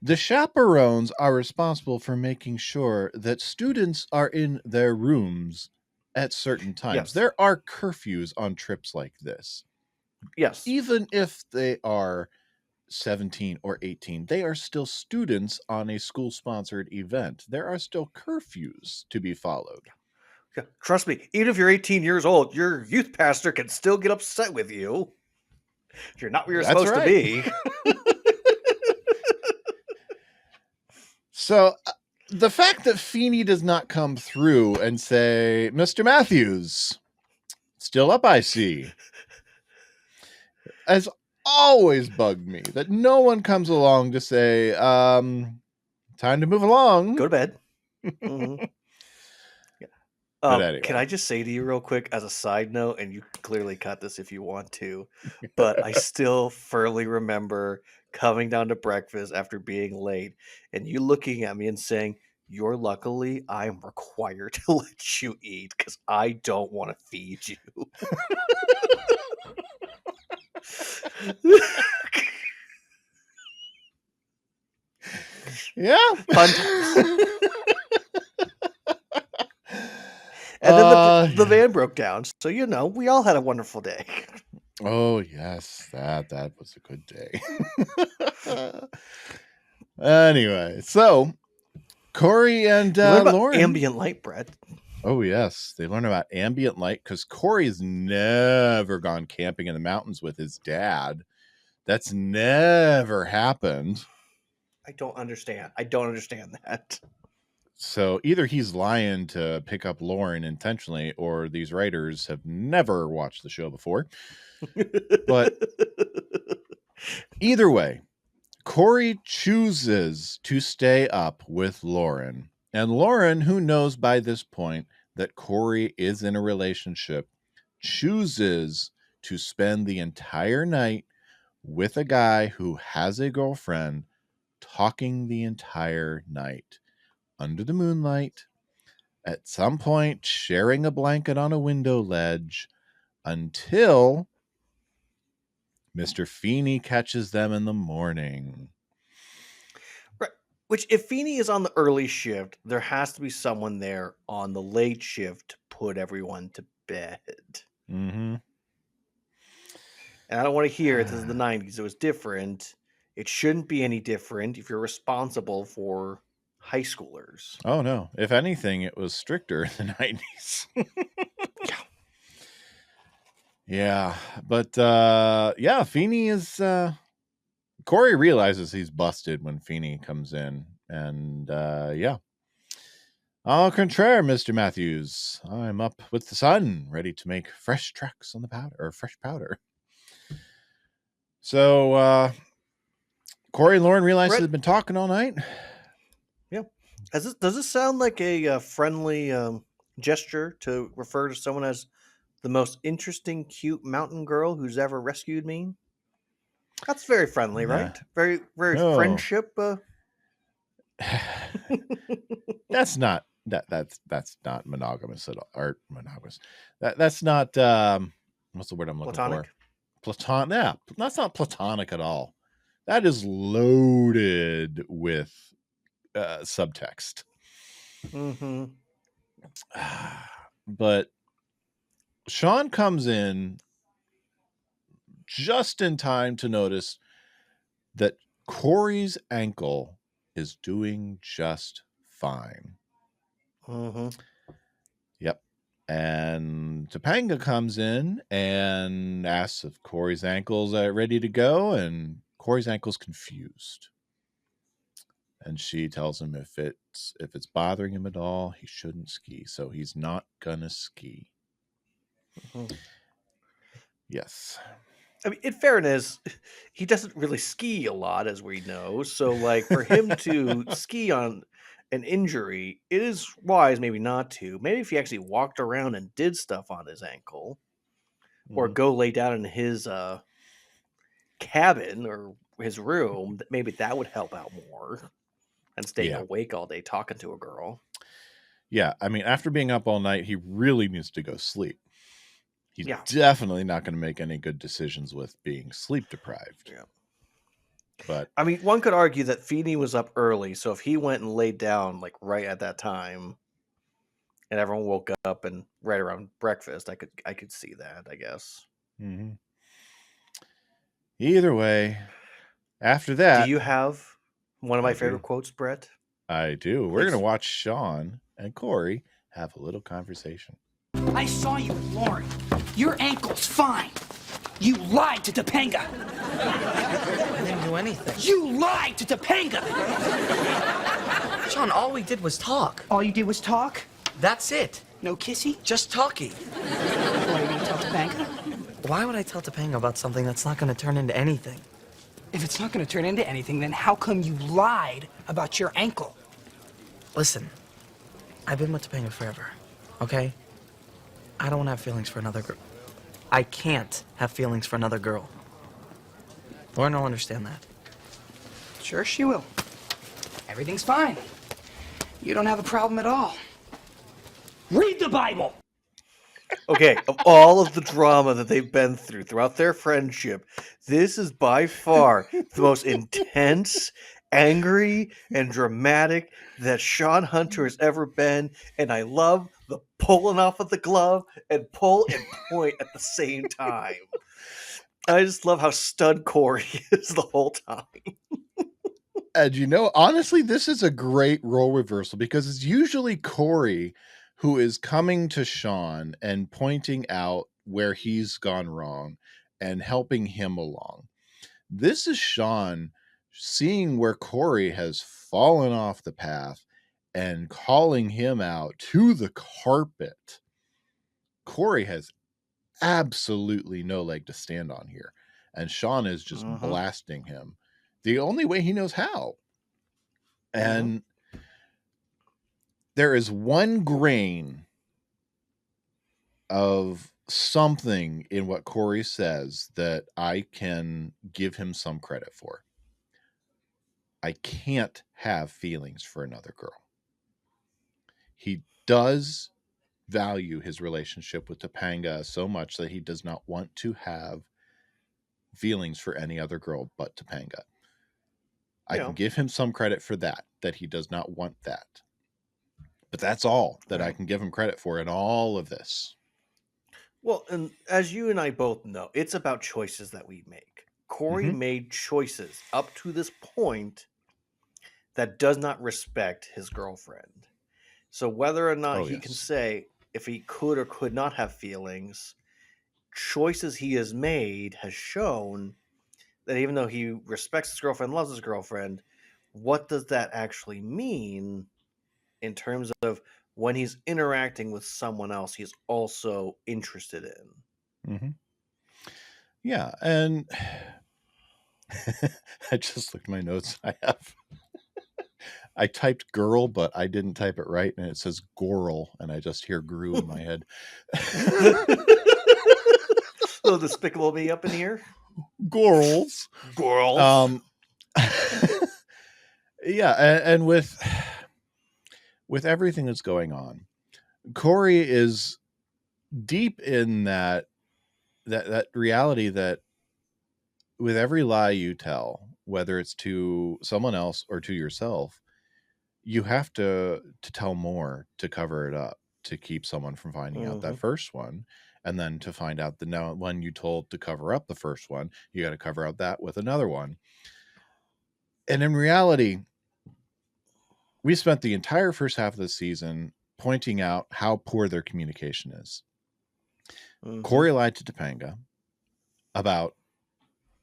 the chaperones are responsible for making sure that students are in their rooms at certain times. Yes. There are curfews on trips like this. Yes. Even if they are 17 or 18, they are still students on a school-sponsored event. There are still curfews to be followed. Yeah. Trust me, even if you're 18 years old, your youth pastor can still get upset with you if you're not where you're That's supposed to right. be. So the fact that Feeney does not come through and say, Mr. Matthews, still up, I see, has always bugged me. That no one comes along to say, time to move along. Go to bed. Mhm. Yeah. But anyway. Can I just say to you real quick as a side note, and you can clearly cut this if you want to, but I still firmly remember coming down to breakfast after being late and you looking at me and saying, "You're luckily I'm required to let you eat because I don't want to feed you." Yeah. Fun times. And then the van broke down. So, we all had a wonderful day. Oh, yes. That was a good day. Anyway, so Cory and You learn about Lauren. ambient light, Brett. Oh, yes. They learn about ambient light because Cory's never gone camping in the mountains with his dad. That's never happened. I don't understand. I don't understand that. So either he's lying to pick up Lauren intentionally, or these writers have never watched the show before. But either way, Cory chooses to stay up with Lauren. And Lauren, who knows by this point that Cory is in a relationship, chooses to spend the entire night with a guy who has a girlfriend, talking the entire night under the moonlight, at some point sharing a blanket on a window ledge, until Mr. Feeney catches them in the morning. Right. Which, if Feeney is on the early shift, there has to be someone there on the late shift to put everyone to bed. Mm-hmm. And I don't want to hear this is the 90s. It was different. It shouldn't be any different if you're responsible for high schoolers. Oh, no. If anything, it was stricter in the 90s. Yeah. But, Feeney is... Cory realizes he's busted when Feeney comes in. And, Au contraire, Mr. Matthews. I'm up with the sun, ready to make fresh tracks on the powder, or fresh powder. So, Cory and Lauren realize they've been talking all night. Yeah. Does this sound like a friendly gesture to refer to someone as the most interesting, cute mountain girl who's ever rescued me? That's very friendly, right? Very, very friendship. That's not not monogamous at all. Or monogamous. That's not what's the word I'm looking Platonic? for? Platonic. Yeah, that's not platonic at all. That is loaded with subtext. Mm-hmm. But Sean comes in just in time to notice that Cory's ankle is doing just fine. Mm-hmm. Yep. And Topanga comes in and asks if Cory's ankle's ready to go, and Cory's ankle's confused. And she tells him if it's bothering him at all, he shouldn't ski. So he's not gonna ski. Mm-hmm. Yes. I mean, in fairness, he doesn't really ski a lot, as we know. So, like, for him to ski on an injury, it is wise maybe not to. Maybe if he actually walked around and did stuff on his ankle, or go lay down in his cabin or his room, maybe that would help out more than staying awake all day talking to a girl. Yeah, I mean, after being up all night, he really needs to go sleep. He's definitely not going to make any good decisions with being sleep deprived. Yeah. But I mean, one could argue that Feeney was up early, so if he went and laid down like right at that time, and everyone woke up and right around breakfast, I could see that, I guess. Mm-hmm. Either way, after that, do you have one of my favorite quotes, Brett? I do. We're going to watch Sean and Cory have a little conversation. I saw you with Lauren. Your ankle's fine. You lied to Topanga. I didn't do anything. You lied to Topanga. Sean, all we did was talk. All you did was talk? That's it. No kissy? Just talking. Why didn't you tell Topanga? Why would I tell Topanga about something that's not going to turn into anything? If it's not going to turn into anything, then how come you lied about your ankle? Listen, I've been with Topanga forever. okay? I don't want to have feelings for another girl. I can't have feelings for another girl. Lauren will understand that. Sure she will. Everything's fine. You don't have a problem at all. Read the Bible! Okay, of all of the drama that they've been through throughout their friendship, this is by far the most intense, angry, and dramatic that Sean Hunter has ever been. And I love the pulling off of the glove and pull and point at the same time. I just love how stud Cory is the whole time. And honestly, this is a great role reversal because it's usually Cory who is coming to Sean and pointing out where he's gone wrong and helping him along. This is Sean seeing where Cory has fallen off the path and calling him out to the carpet. Cory has absolutely no leg to stand on here, and Sean is just blasting him the only way he knows how. And there is one grain of something in what Cory says that I can give him some credit for. I can't have feelings for another girl. He does value his relationship with Topanga so much that he does not want to have feelings for any other girl but Topanga. I can give him some credit for that he does not want that. But that's all that I can give him credit for in all of this. Well, and as you and I both know, it's about choices that we make. Cory made choices up to this point that does not respect his girlfriend. So whether or not he can say if he could or could not have feelings, choices he has made has shown that even though he respects his girlfriend, loves his girlfriend, what does that actually mean in terms of when he's interacting with someone else he's also interested in? Yeah, and I just looked at my notes. I typed girl, but I didn't type it right, and it says goral, and I just hear grew in my head. Little Despicable Me up in here. Gorals. Yeah, and with everything that's going on, Cory is deep in that reality that with every lie you tell, whether it's to someone else or to yourself, you have to tell more to cover it up, to keep someone from finding out that first one. And then to find out the one you told to cover up the first one, you got to cover up that with another one. And in reality, we spent the entire first half of the season pointing out how poor their communication is. Cory lied to Topanga about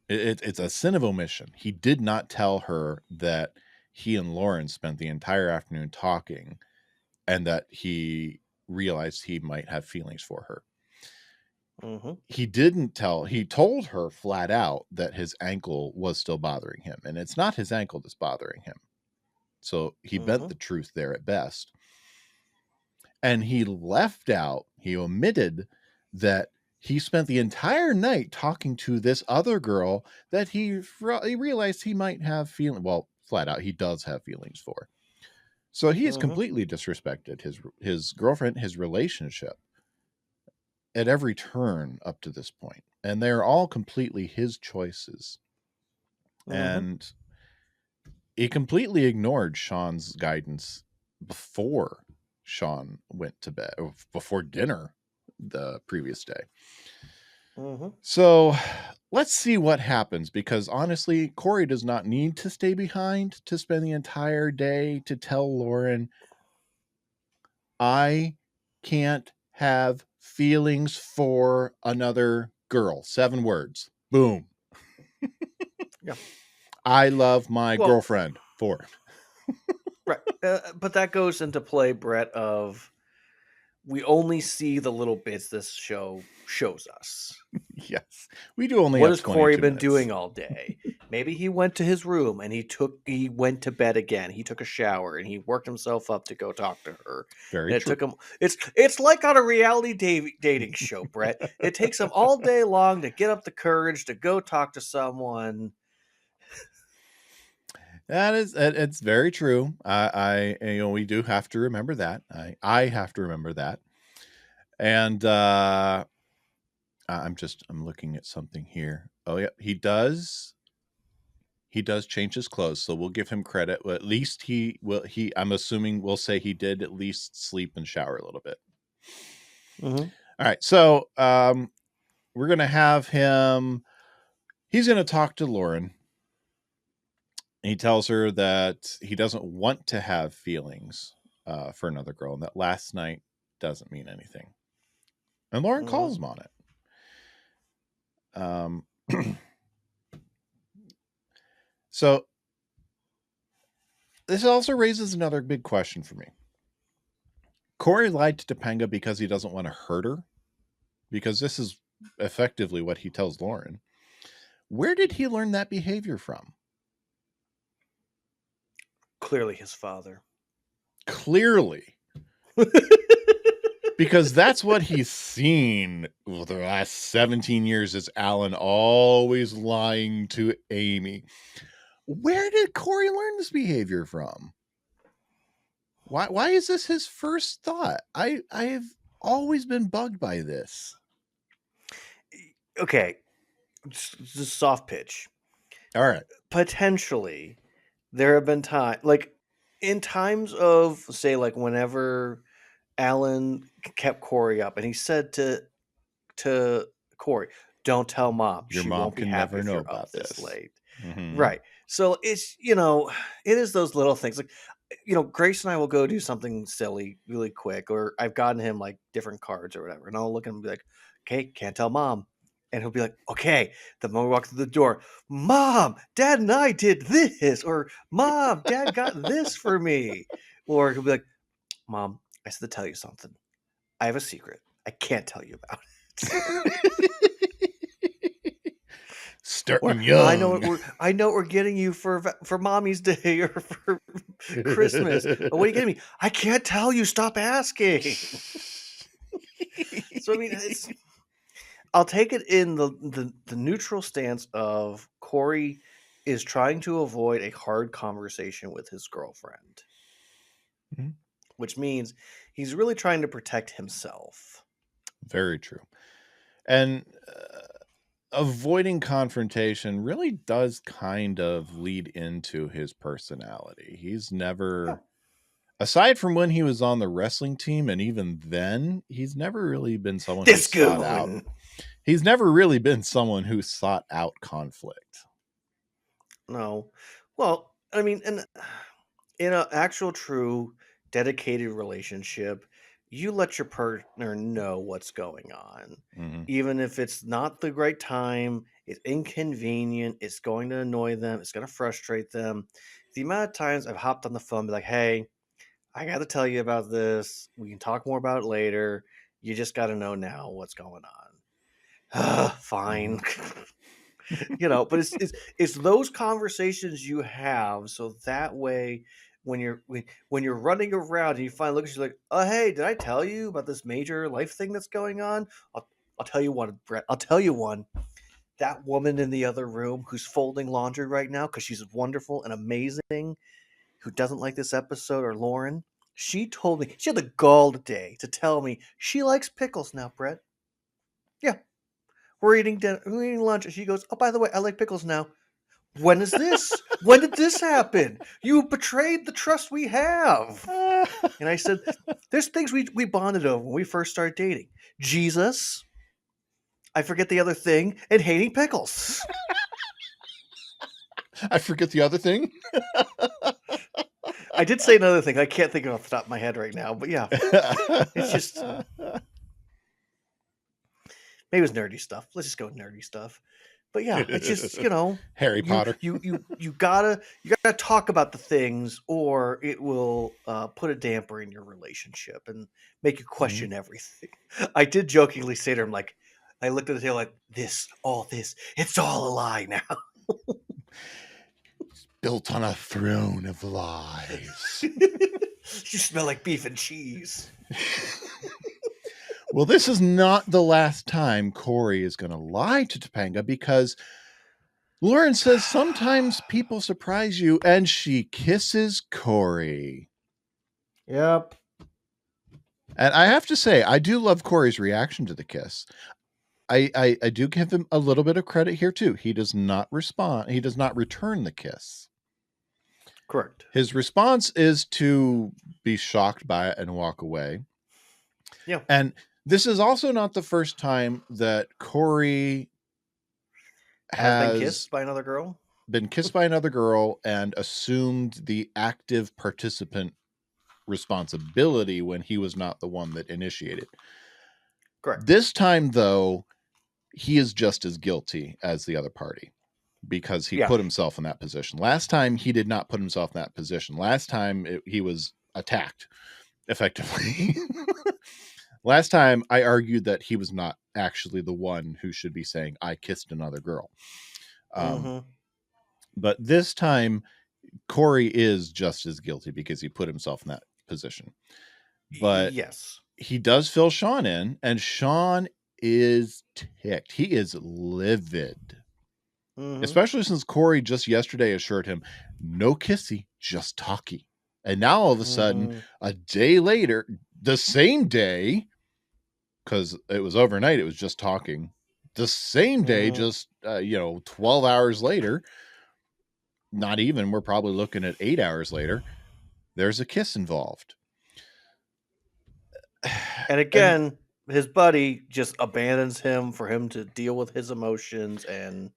it's a sin of omission. He did not tell her that he and Lauren spent the entire afternoon talking and that he realized he might have feelings for her. He told her flat out that his ankle was still bothering him, and it's not his ankle that's bothering him. So he bent the truth there at best. And he omitted that he spent the entire night talking to this other girl that he realized he might have feelings. Well, flat out, he does have feelings for. So he has completely disrespected his girlfriend, his relationship at every turn up to this point. And they're all completely his choices. And he completely ignored Sean's guidance before Sean went to bed, or before dinner the previous day. So let's see what happens, because honestly, Cory does not need to stay behind to spend the entire day to tell Lauren, I can't have feelings for another girl. 7 words. Boom. I love my girlfriend. 4. Right. But that goes into play, Brett, of we only see the little bits this show shows us. Yes. We do only what have has Cory been minutes. doing all day? Maybe he went to his room and he went to bed again. He took a shower and he worked himself up to go talk to her. Very And it true. took him. It's like on a reality dating show, Brett. It takes him all day long to get up the courage to go talk to someone. It's very true. We do have to remember that. I have to remember that. And I'm looking at something here. Oh yeah, he does change his clothes, so we'll give him credit. Well, at least I'm assuming we'll say he did at least sleep and shower a little bit. Mm-hmm. All right, so we're gonna have him. He's gonna talk to Lauren. He tells her that he doesn't want to have feelings for another girl, and that last night doesn't mean anything. And Lauren calls him on it. So this also raises another big question for me. Cory lied to Topanga because he doesn't want to hurt her, because this is effectively what he tells Lauren. Where did he learn that behavior from? Clearly his father. Clearly. Because that's what he's seen for the last 17 years, is Alan always lying to Amy. Where did Cory learn this behavior from? Why is this his first thought? I've always been bugged by this. Okay, just soft pitch. All right. Potentially, there have been in times of, say, like whenever Alan kept Cory up, and he said to Cory, "Don't tell mom. Your She mom won't be can happy never if know you're about up this this." late." Mm-hmm. Right. So it's it is those little things like Grace and I will go do something silly really quick, or I've gotten him like different cards or whatever, and I'll look at him and be like, "Okay, can't tell mom." And he'll be like, "Okay." The moment we walk through the door, "Mom, Dad and I did this," or "Mom, Dad got this for me," or he'll be like, "Mom, I said to tell you something. I have a secret. I can't tell you about it." Starting Or, young. I know what we're getting you for Mommy's Day or for Christmas. What are you getting me? I can't tell you. Stop asking. So I mean, I'll take it in the neutral stance of Cory is trying to avoid a hard conversation with his girlfriend, Mhm. which means he's really trying to protect himself. Very true. And avoiding confrontation really does kind of lead into his personality. He's never, aside from when he was on the wrestling team, and even then, he's never really been someone who sought out. He's never really been someone who sought out conflict. No. Well, I mean, in an actual true dedicated relationship, you let your partner know what's going on. Mm-hmm. Even if it's not the right time, it's inconvenient, it's going to annoy them, it's going to frustrate them. The amount of times I've hopped on the phone and be like, "Hey, I got to tell you about this. We can talk more about it later. You just got to know now what's going on." Fine. But it's those conversations you have, so that way when you're running around and you finally look at you like, "Oh, hey, did I tell you about this major life thing that's going on?" I'll tell you one, Brett. I'll tell you one. That woman in the other room who's folding laundry right now because she's wonderful and amazing, who doesn't like this episode, or Lauren, she told me, she had the gall today to tell me she likes pickles now, Brett. Yeah. We're eating lunch, and she goes, "Oh, by the way, I like pickles now." When is this? When did this happen? You betrayed the trust we have. And I said, there's things we bonded over when we first started dating. Jesus, I forget the other thing, and hating pickles. I forget the other thing. I did say another thing. I can't think of it off the top of my head right now, but yeah. It's just, maybe it was nerdy stuff. Let's just go with nerdy stuff. But yeah, it's just, Harry Potter. You gotta talk about the things, or it will put a damper in your relationship and make you question everything. I did jokingly say to him, like, I looked at the tail like, all this, it's all a lie now. Built on a throne of lies. You smell like beef and cheese. Well, this is not the last time Cory is going to lie to Topanga, because Lauren says sometimes people surprise you, and she kisses Cory. Yep. And I have to say, I do love Cory's reaction to the kiss. I do give him a little bit of credit here too. He does not respond. He does not return the kiss. Correct. His response is to be shocked by it and walk away. Yeah. And this is also not the first time that Cory has been kissed by another girl. Been kissed by another girl and assumed the active participant responsibility when he was not the one that initiated. Correct. This time, though, he is just as guilty as the other party, because he put himself in that position. Last time, he did not put himself in that position. Last time, he was attacked, effectively. Last time, I argued that he was not actually the one who should be saying, I kissed another girl. But this time, Cory is just as guilty because he put himself in that position. But yes, he does fill Sean in, and Sean is ticked. He is livid. Especially since Cory just yesterday assured him, no kissy, just talky. And now all of a sudden, a day later, the same day, because it was overnight, it was just talking. The same day, just 12 hours later, not even, we're probably looking at 8 hours later, there's a kiss involved. And again, his buddy just abandons him for him to deal with his emotions and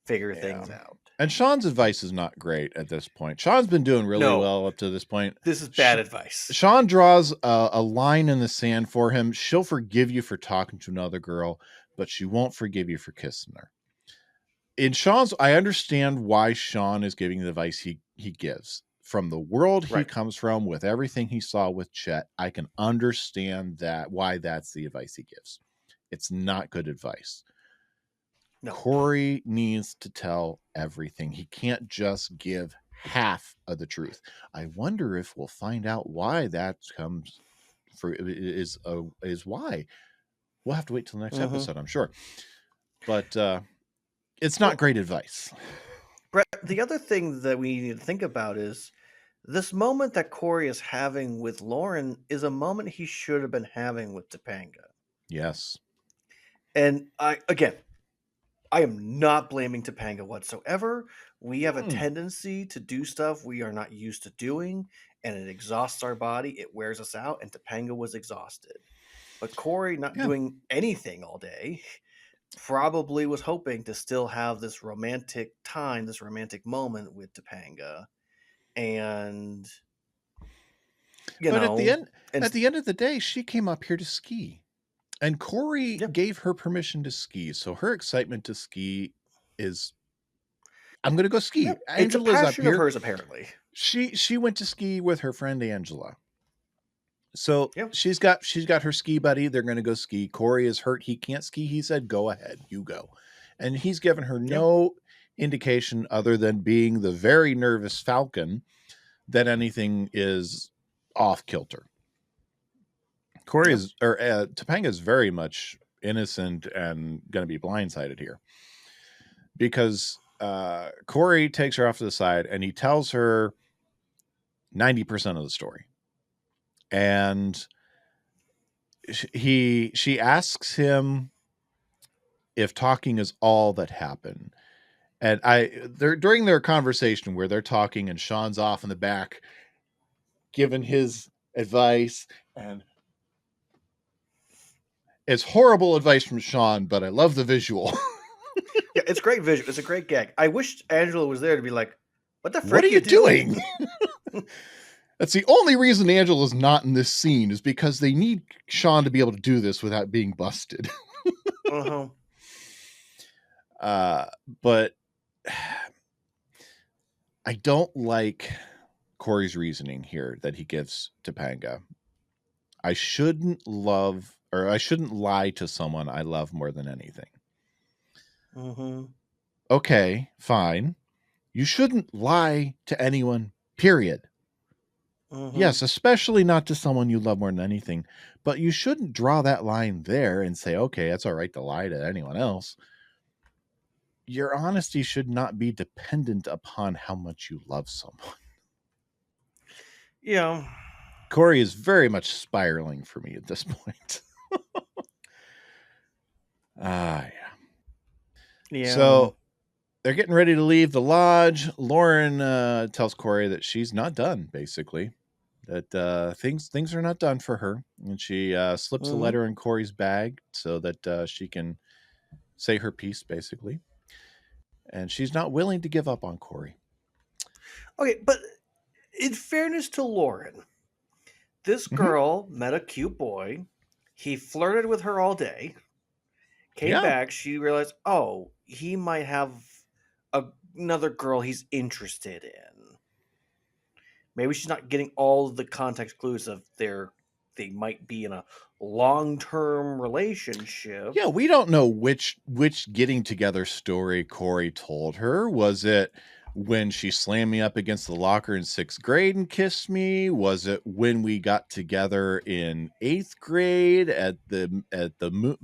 figure things out. And Sean's advice is not great at this point. Sean's been doing really well up to this point. This is bad advice. Sean draws a line in the sand for him. She'll forgive you for talking to another girl, but she won't forgive you for kissing her. In Sean's, I understand why Sean is giving the advice he gives. From the world he comes from, with everything he saw with Chet, I can understand why that's the advice he gives. It's not good advice. No. Cory needs to tell everything. He can't just give half of the truth. I wonder if we'll find out why that comes is why. We'll have to wait till the next episode, I'm sure. But it's not great advice. Brett, the other thing that we need to think about is this moment that Cory is having with Lauren is a moment he should have been having with Topanga. Yes. And I am not blaming Topanga whatsoever. We have a tendency to do stuff we are not used to doing, and it exhausts our body. It wears us out, and Topanga was exhausted. But Cory, not doing anything all day, probably was hoping to still have this romantic time, this romantic moment with Topanga. And at the end of the day, she came up here to ski. And Cory gave her permission to ski, so her excitement to ski is, I'm going to go ski. Yep. Angela's it's a up passion here. Of hers, apparently. She went to ski with her friend Angela. So she's got her ski buddy. They're going to go ski. Cory is hurt. He can't ski. He said, "Go ahead, you go." And he's given her no indication other than being the very nervous falcon that anything is off kilter. Topanga is very much innocent and going to be blindsided here, because Cory takes her off to the side and he tells her 90% of the story. And she asks him if talking is all that happened. And during their conversation where they're talking and Sean's off in the back giving his advice, and it's horrible advice from Sean, but I love the visual. Yeah, it's great visual. It's a great gag. I wish Angela was there to be like, what the frick what are you doing? That's the only reason Angela's not in this scene, is because they need Sean to be able to do this without being busted. But I don't like Cory's reasoning here that he gives Topanga. I shouldn't lie to someone I love more than anything. okay, fine. You shouldn't lie to anyone, period. Yes, especially not to someone you love more than anything. But you shouldn't draw that line there and say, okay, it's all right to lie to anyone else. Your honesty should not be dependent upon how much you love someone. Yeah. Cory is very much spiraling for me at this point. Yeah. Yeah. So they're getting ready to leave the lodge. Lauren tells Cory that she's not done, basically. That things are not done for her. And she slips a letter in Cory's bag so that she can say her piece, basically. And she's not willing to give up on Cory. Okay, but in fairness to Lauren, this girl met a cute boy. He flirted with her all day. Came back, she realized, oh, he might have another girl he's interested in. Maybe she's not getting all the context clues of they might be in a long-term relationship. Yeah, we don't know which getting together story Cory told her. Was it when she slammed me up against the locker in 6th grade and kissed me? Was it when we got together in 8th grade at the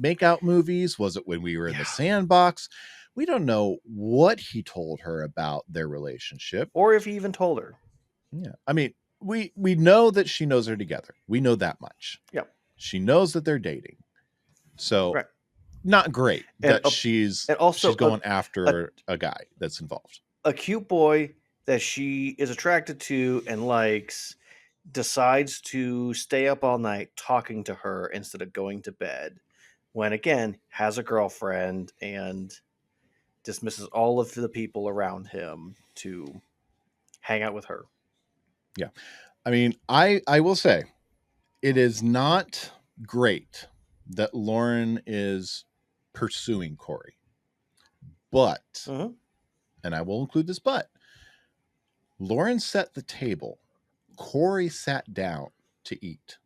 makeout movies? Was it when we were in the sandbox? We don't know what he told her about their relationship, or if he even told her. Yeah, I mean, we know that she knows they're together. We know that much. Yep. She knows that they're dating. So not great that she's going after a guy that's involved. A cute boy that she is attracted to and likes decides to stay up all night talking to her instead of going to bed, when again has a girlfriend and dismisses all of the people around him to hang out with her. Yeah. I mean, I will say it is not great that Lauren is pursuing Cory. But, and I will include this but, Lauren set the table. Cory sat down to eat.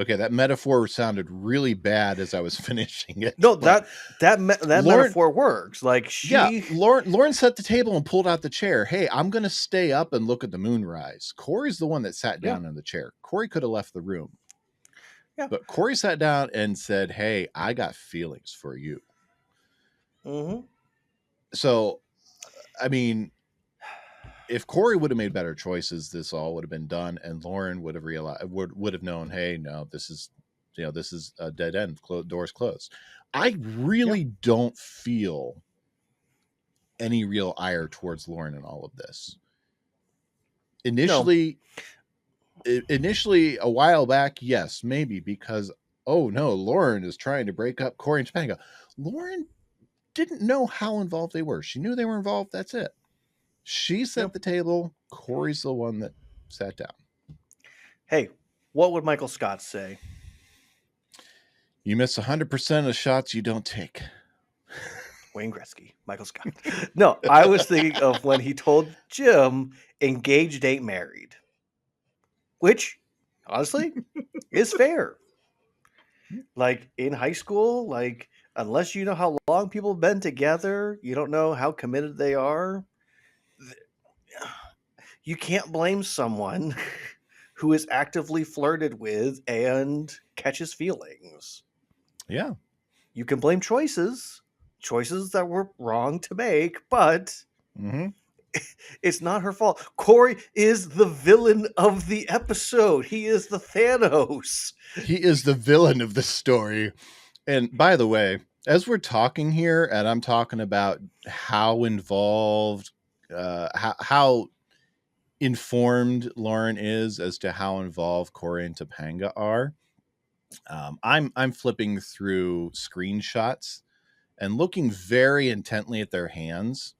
Okay, that metaphor sounded really bad as I was finishing it. No, that metaphor works. Like Lauren set the table and pulled out the chair. Hey, I'm going to stay up and look at the moonrise. Cory's the one that sat down in the chair. Cory could have left the room. Yeah. But Cory sat down and said, hey, I got feelings for you. So, I mean, if Cory would have made better choices, this all would have been done, and Lauren would have realized, would have known, hey, no, this is a dead end. Doors closed. I really don't feel any real ire towards Lauren in all of this. Initially, a while back, yes, maybe because, oh no, Lauren is trying to break up Cory and Topanga. Lauren didn't know how involved they were. She knew they were involved. That's it. She set the table. Cory's the one that sat down. Hey, what would Michael Scott say? You miss 100% of the shots you don't take. Wayne Gretzky, Michael Scott. No, I was thinking of when he told Jim, engaged ain't married. Which, honestly, is fair. Like, in high school, like, unless you know how long people have been together, you don't know how committed they are. You can't blame someone who is actively flirted with and catches feelings. Yeah. You can blame choices that were wrong to make, but it's not her fault. Cory is the villain of the episode. He is the Thanos. He is the villain of the story. And by the way, as we're talking here, and I'm talking about how involved, how informed Lauren is as to how involved Cory and Topanga are, I'm flipping through screenshots and looking very intently at their hands,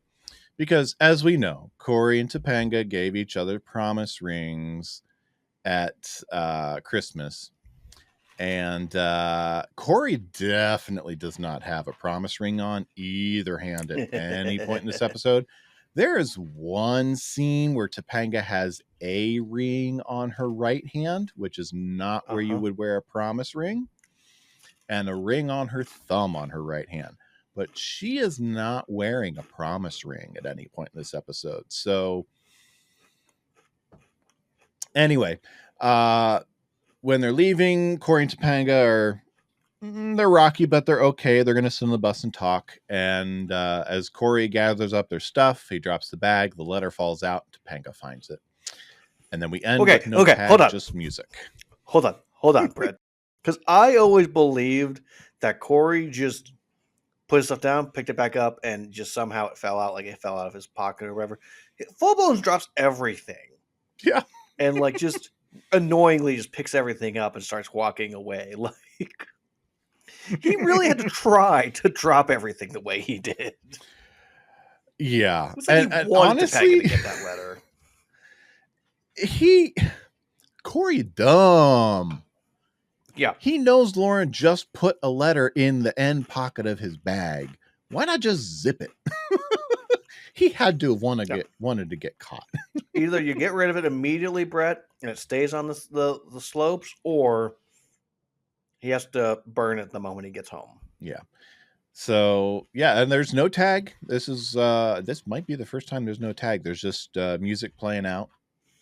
because as we know, Cory and Topanga gave each other promise rings at Christmas. And Cory definitely does not have a promise ring on either hand at any point in this episode. There is one scene where Topanga has a ring on her right hand, which is not where you would wear a promise ring, and a ring on her thumb on her right hand. but she is not wearing a promise ring at any point in this episode. So anyway, when they're leaving, Cory and Topanga are they're rocky, but they're okay. They're going to sit on the bus and talk. And as Cory gathers up their stuff, he drops the bag. The letter falls out. Topanga finds it. And then we end with no tag, hold on. just music. Hold on, Brett. Because I always believed that Cory just put his stuff down, picked it back up, and just somehow it fell out, like it fell out of his pocket or whatever. Full Bones drops everything. Yeah. And like just annoyingly just picks everything up and starts walking away. Like he really had to try to drop everything the way he did. Yeah. It was like and he wanted honestly, Topanga to get that letter. Cory dumb. Yeah. He knows Lauren just put a letter in the end pocket of his bag. Why not just zip it? He had to have wanted to get caught. Either you get rid of it immediately, Brett, and it stays on the slopes, or he has to burn it the moment he gets home. Yeah. So yeah, and there's no tag. This might be the first time there's no tag. There's just music playing out,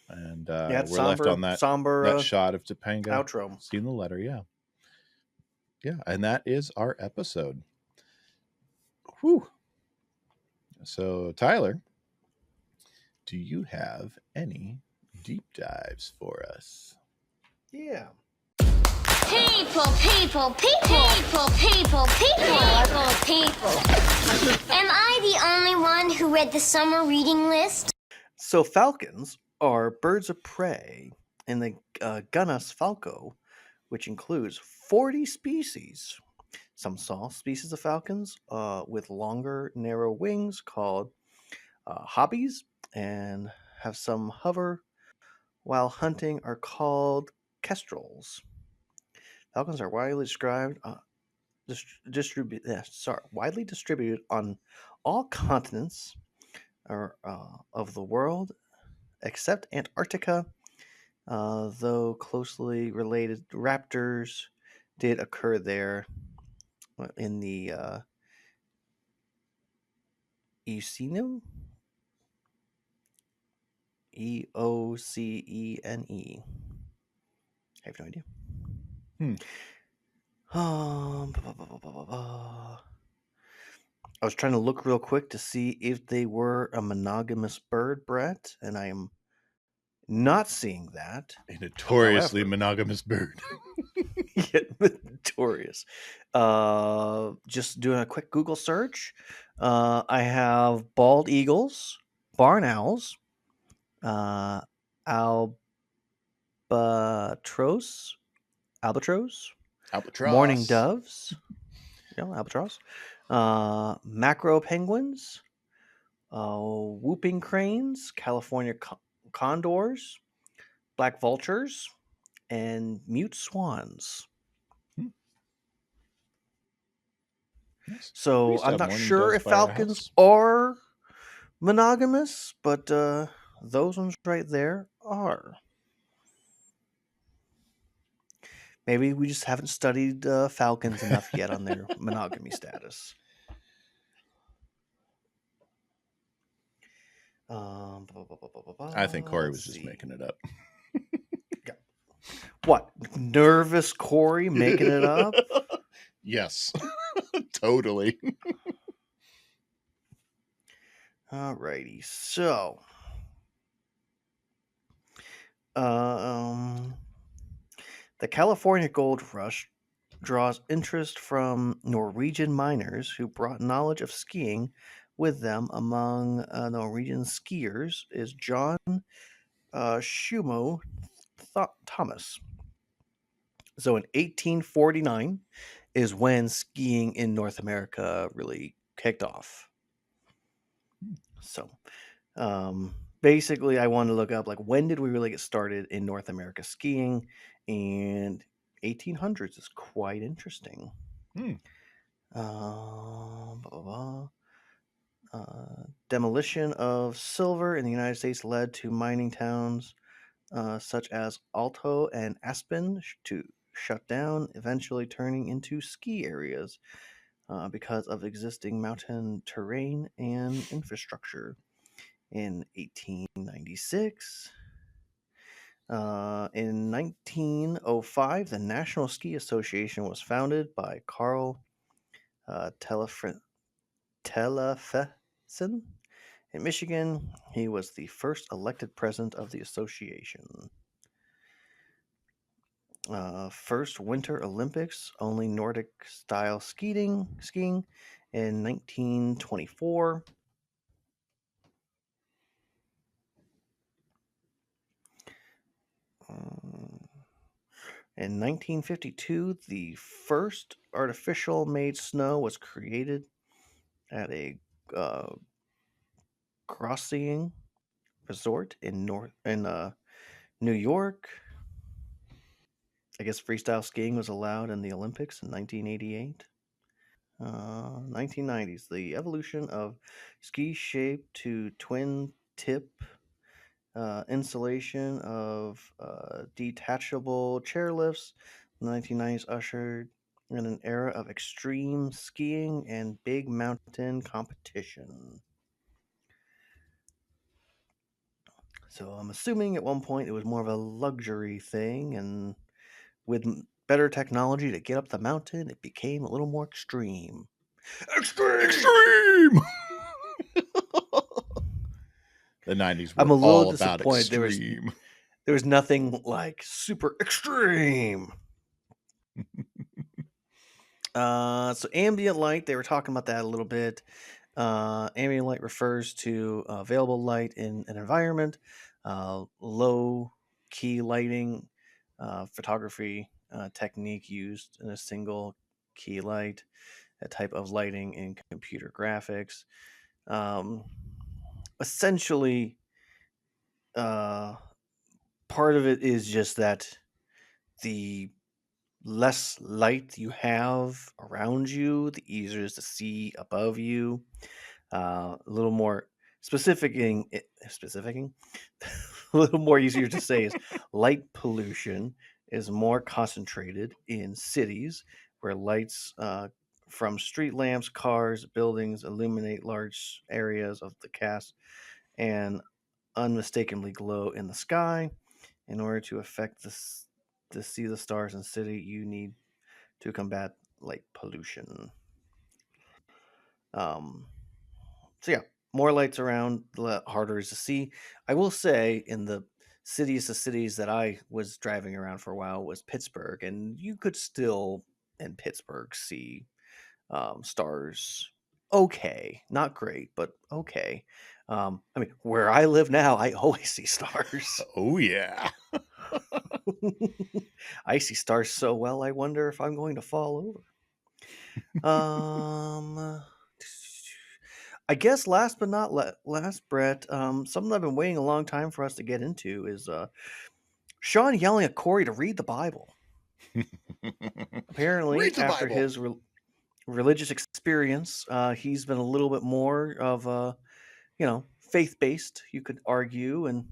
and we're left on that somber shot of Topanga outro, seeing the letter. Yeah, and that is our episode. Whew. So Tyler, do you have any deep dives for us? Yeah. People. Am I the only one who read the summer reading list? So falcons are birds of prey in the genus Falco, which includes 40 species. Some small species of falcons with longer, narrow wings called hobbies, and have some hover while hunting are called kestrels. Falcons are widely widely distributed on all continents of the world except Antarctica, though closely related raptors did occur there in the Eocene. Eocene. I have no idea. I was trying to look real quick to see if they were a monogamous bird, Brett, and I am not seeing that. A notoriously monogamous bird. Yeah, notorious. Just doing a quick Google search. I have bald eagles, barn owls, albatross, mourning doves, albatross, macro penguins, whooping cranes, California condors, black vultures, and mute swans. So I'm not sure if falcons are monogamous, but those ones right there are. Maybe we just haven't studied falcons enough yet on their monogamy status. I think Cory was just making it up. What? Nervous Cory making it up? Yes. Totally. Alrighty. So the California gold rush draws interest from Norwegian miners who brought knowledge of skiing with them. Among Norwegian skiers is John Schumo Thomas. So in 1849 is when skiing in North America really kicked off. So basically I wanted to look up like when did we really get started in North America skiing, and 1800s is quite interesting. Demolition of silver in the United States led to mining towns such as Alto and Aspen to shut down, eventually turning into ski areas. because of existing mountain terrain and infrastructure. In 1896, in 1905, the National Ski Association was founded by Carl Telefsen in Michigan. He was the first elected president of the association. First Winter Olympics, only Nordic style skiing in 1924. In 1952, the first artificial made snow was created at a uh, crossing resort in New York. I guess freestyle skiing was allowed in the Olympics in 1988. 1990s, the evolution of ski shape to twin tip installation of detachable chairlifts. The 1990s ushered in an era of extreme skiing and big mountain competition. So I'm assuming at one point it was more of a luxury thing, and with better technology to get up the mountain, it became a little more extreme. Extreme! The 90s I'm were a little all about disappointed extreme. there was nothing like super extreme. So ambient light, they were talking about that a little bit. Ambient light refers to available light in an environment. Low key lighting, photography technique used in a single key light, a type of lighting in computer graphics. Um, Essentially, uh, part of it is just that the less light you have around you, the easier it is to see above you. A little more specificing, a little more easier to say is light pollution is more concentrated in cities where lights from street lamps, cars, buildings illuminate large areas of the cast and unmistakably glow in the sky. In order to affect this, to see the stars in city, you need to combat light pollution. Um, so yeah, more lights around, the harder it is to see. I will say, in the cities that I was driving around for a while was Pittsburgh, and you could still in Pittsburgh see stars. Okay, not great, but okay. I mean, where I live now, I always see stars. Oh, yeah. I see stars so well, I wonder if I'm going to fall over. I guess last but not last, Brett, something I've been waiting a long time for us to get into is Sean yelling at Cory to read the Bible. Apparently, Read the after Bible. his religious experience, he's been a little bit more of a, faith-based, you could argue, and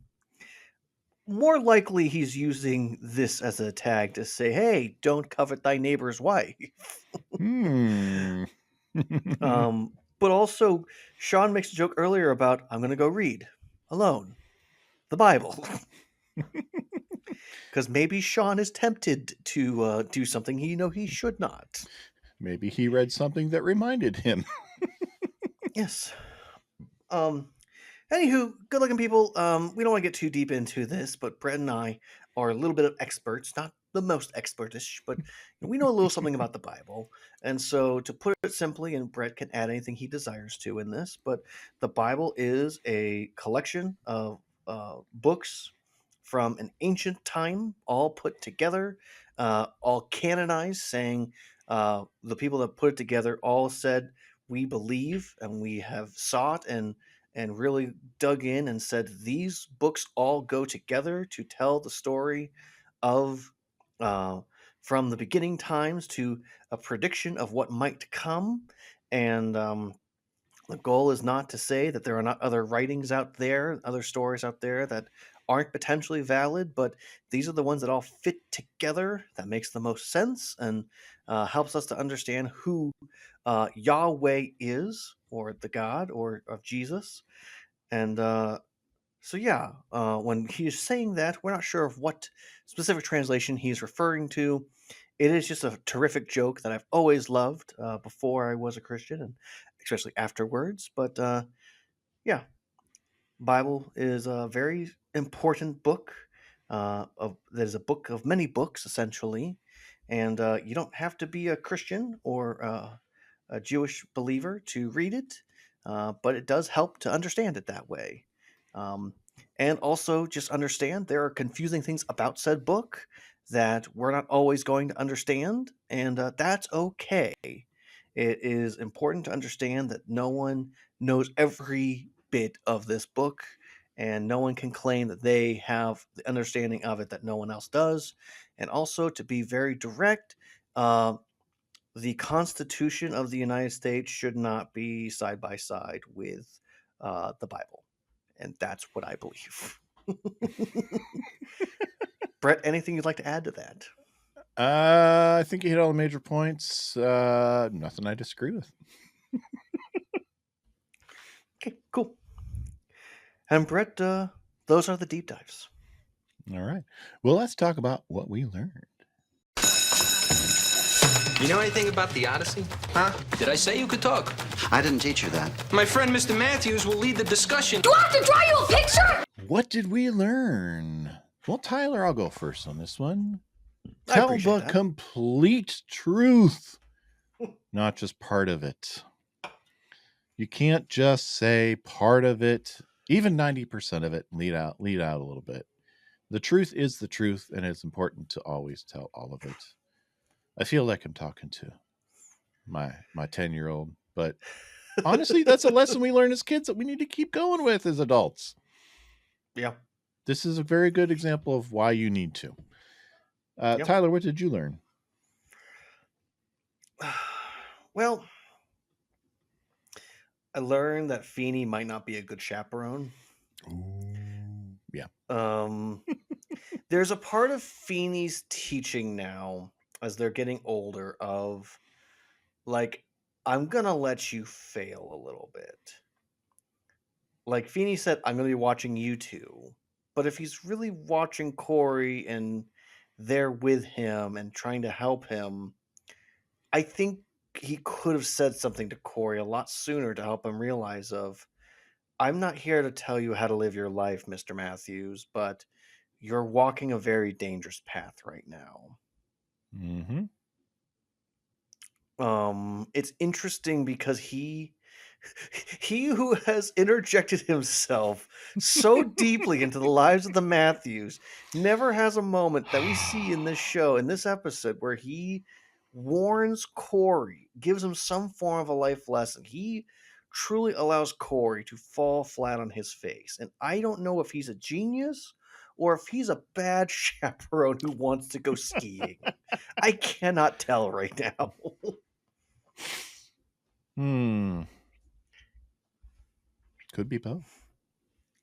more likely he's using this as a tag to say, hey, don't covet thy neighbor's wife. Hmm. But also, Sean makes a joke earlier about, I'm going to go read alone the Bible. Because maybe Sean is tempted to do something he should not. Maybe he read something that reminded him. Yes. Anywho, good looking people. We don't want to get too deep into this, but Brett and I are a little bit of experts, not the most expertish, but we know a little something about the Bible. And so, to put it simply, and Brett can add anything he desires to in this, but the Bible is a collection of books from an ancient time, all put together, all canonized, saying the people that put it together all said, we believe and we have sought and really dug in and said these books all go together to tell the story of uh, from the beginning times to a prediction of what might come. And the goal is not to say that there are not other writings out there, other stories out there that aren't potentially valid, but these are the ones that all fit together that makes the most sense and helps us to understand who Yahweh is, or the God, or of Jesus. And so, yeah, when he's saying that, we're not sure of what specific translation he's referring to. It is just a terrific joke that I've always loved before I was a Christian, and especially afterwards. But yeah, Bible is a very important book. That is a book of many books, essentially, and you don't have to be a Christian or a Jewish believer to read it, but it does help to understand it that way. Um, and also, just understand there are confusing things about said book that we're not always going to understand, and that's okay. It is important to understand that no one knows every bit of this book, and no one can claim that they have the understanding of it that no one else does. And also, to be very direct, the Constitution of the United States should not be side by side with the Bible. And that's what I believe. Brett, anything you'd like to add to that? I think you hit all the major points. Nothing I disagree with. Okay, cool. And Brett, those are the deep dives. All right. Well, let's talk about what we learned. You know anything about the Odyssey? Huh? Did I say you could talk? I didn't teach you that. My friend Mr. Matthews will lead the discussion. Do I have to draw you a picture? What did we learn? Well, Tyler, I'll go first on this one. I Tell appreciate the that. complete truth, not just part of it. You can't just say part of it, even 90% of it, lead out a little bit. The truth is the truth, and it's important to always tell all of it. I feel like I'm talking to my 10-year-old, but honestly, that's a lesson we learn as kids that we need to keep going with as adults. Yeah. This is a very good example of why you need to. Tyler, what did you learn? Well, I learned that Feeney might not be a good chaperone. Yeah. There's a part of Feeney's teaching now, as they're getting older, of like, I'm gonna let you fail a little bit. Like Feeney said, I'm gonna be watching you two. But if he's really watching Cory and they're with him and trying to help him, I think he could have said something to Cory a lot sooner to help him realize of, I'm not here to tell you how to live your life, Mr. Matthews, but you're walking a very dangerous path right now. Mm-hmm. It's interesting because he who has interjected himself so deeply into the lives of the Matthews never has a moment that we see in this show, in this episode, where he warns Cory, gives him some form of a life lesson. He truly allows Cory to fall flat on his face. And I don't know if he's a genius or if he's a bad chaperone who wants to go skiing. I cannot tell right now. Could be both.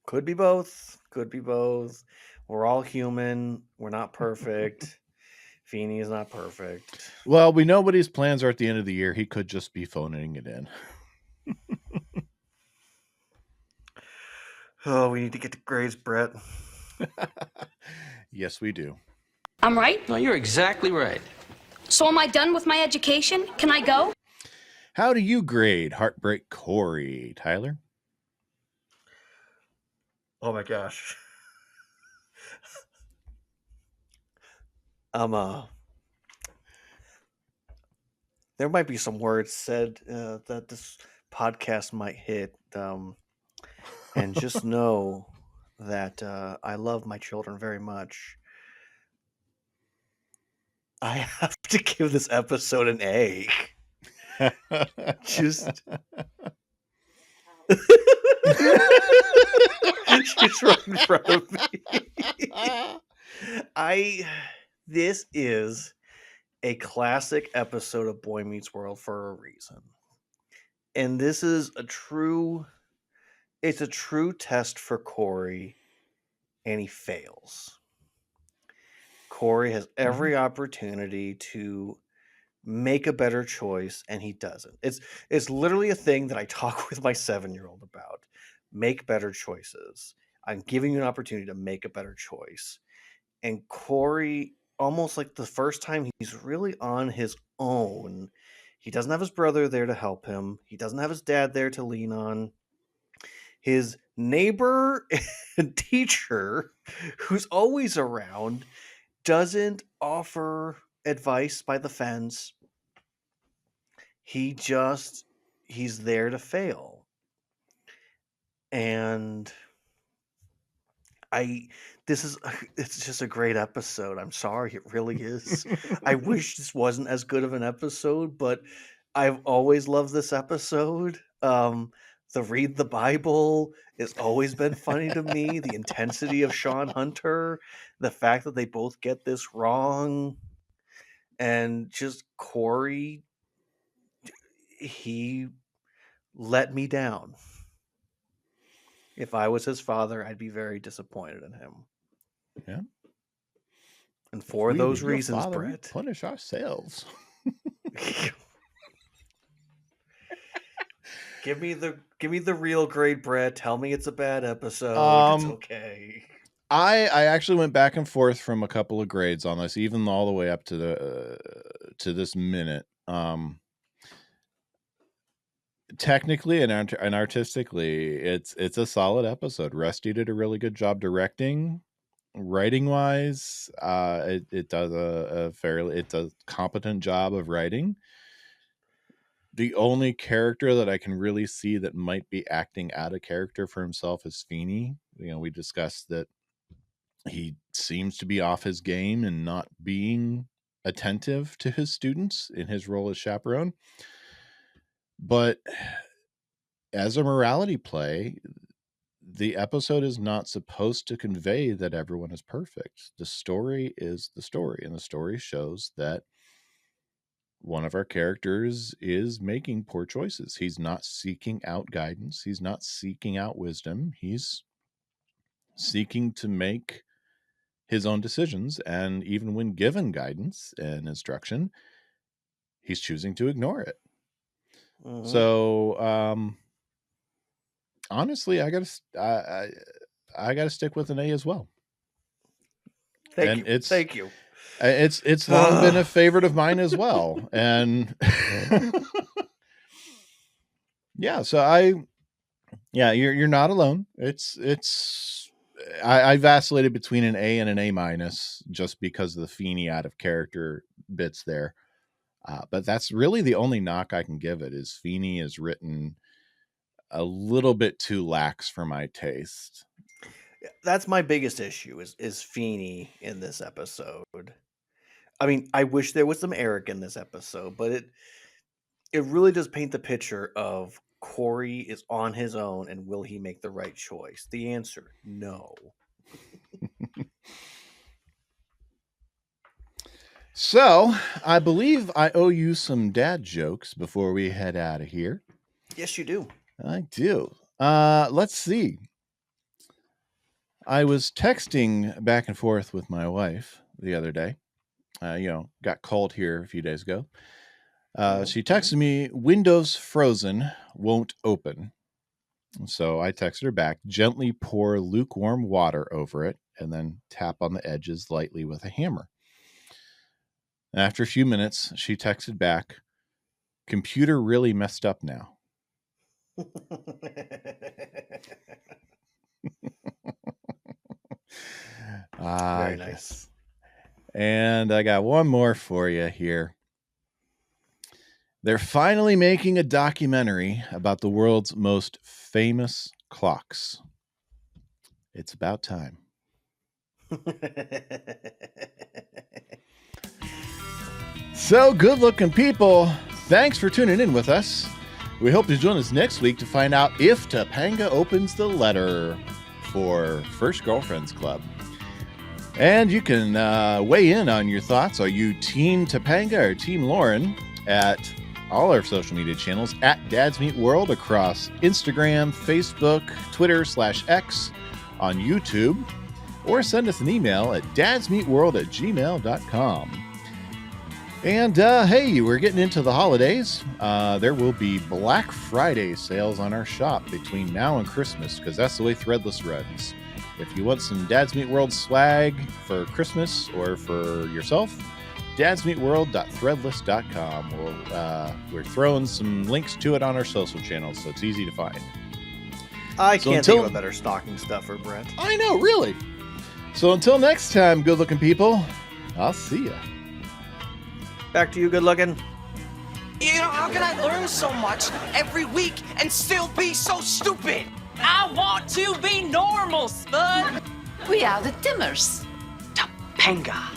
Could be both. Could be both. We're all human. We're not perfect. Feeney is not perfect. Well, we know what his plans are at the end of the year. He could just be phoning it in. Oh, we need to get to grades, Brett. Yes, we do. I'm right? No, you're exactly right. So am I done with my education? Can I go? How do you grade Heartbreak Cory, Tyler? Oh my gosh. There might be some words said that this podcast might hit. And just know that I love my children very much. I have to give this episode an A. Just she's right in front of me. This is a classic episode of Boy Meets World for a reason. And this is a true test for Cory and he fails. Cory has every opportunity to make a better choice, and he doesn't. It's literally a thing that I talk with my 7-year-old about. Make better choices. I'm giving you an opportunity to make a better choice. And Cory, almost like the first time he's really on his own, he doesn't have his brother there to help him. He doesn't have his dad there to lean on. His neighbor and teacher, who's always around, doesn't offer advice by the fence. He's there to fail. And it's just a great episode. I'm sorry, it really is. I wish this wasn't as good of an episode, but I've always loved this episode. The read the Bible has always been funny to me. The intensity of Sean Hunter, the fact that they both get this wrong, and just Cory, he let me down. If I was his father, I'd be very disappointed in him. Yeah. And for those reasons, Father, Brett, punish ourselves. give me the real grade, Brett. Tell me it's a bad episode. It's okay. I actually went back and forth from a couple of grades on this, even all the way up to this minute. Technically and artistically, it's a solid episode. Rusty did a really good job directing. Writing wise, it does a competent job of writing. The only character that I can really see that might be acting out of character for himself is Feeney. We discussed that he seems to be off his game and not being attentive to his students in his role as chaperone. But as a morality play, the episode is not supposed to convey that everyone is perfect. The story is the story, and the story shows that one of our characters is making poor choices. He's not seeking out guidance. He's not seeking out wisdom. He's seeking to make his own decisions, and even when given guidance and instruction, he's choosing to ignore it. Mm-hmm. So, honestly, I gotta stick with an A as well. Thank you. It's long been a favorite of mine as well, and yeah. So you're not alone. I vacillated between an A and an A minus just because of the Feeney out of character bits there. But that's really the only knock I can give it, is Feeney is written a little bit too lax for my taste. That's my biggest issue is Feeney in this episode. I mean, I wish there was some Eric in this episode, but it really does paint the picture of Cory is on his own, and will he make the right choice? The answer, no. So, I believe I owe you some dad jokes before we head out of here. Yes, you do. I do. Let's see. I was texting back and forth with my wife the other day. Got called here a few days ago. She texted me, "Windows frozen, won't open." So I texted her back, "Gently pour lukewarm water over it and then tap on the edges lightly with a hammer." And after a few minutes, she texted back, "Computer really messed up now." Very nice. Yes. And I got one more for you here. They're finally making a documentary about the world's most famous clocks. It's about time. So, good-looking people, thanks for tuning in with us. We hope to join us next week to find out if Topanga opens the letter for First Girlfriends Club. And you can weigh in on your thoughts. Are you Team Topanga or Team Lauren? At all our social media channels, at dadsmeetworld across Instagram, Facebook, Twitter /X, on YouTube. or send us an email at dadsmeetworld@gmail.com. And hey, we're getting into the holidays. There will be Black Friday sales on our shop between now and Christmas, because that's the way Threadless runs. If you want some Dads Meet World swag for Christmas or for yourself, dadsmeetworld.threadless.com. We're throwing some links to it on our social channels, so it's easy to find. I can't think of a better stocking stuffer, Brent. I know, really. So until next time, good-looking people, I'll see ya. Back to you, good looking. You know, how can I learn so much every week and still be so stupid? I want to be normal, Spud. We are the Dimmers. Topanga.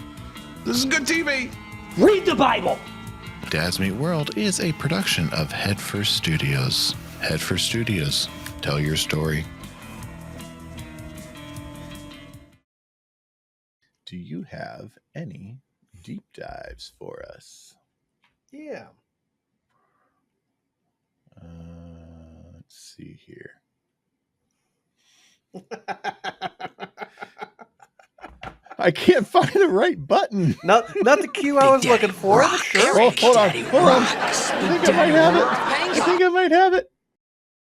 This is good TV. Read the Bible. Dads Meet World is a production of Headfirst Studios. Headfirst Studios. Tell your story. Do you have any deep dives for us? Yeah. Let's see here. I can't find the right button. Not the cue I was looking for. But sure. Oh, hold on. I think I might have it.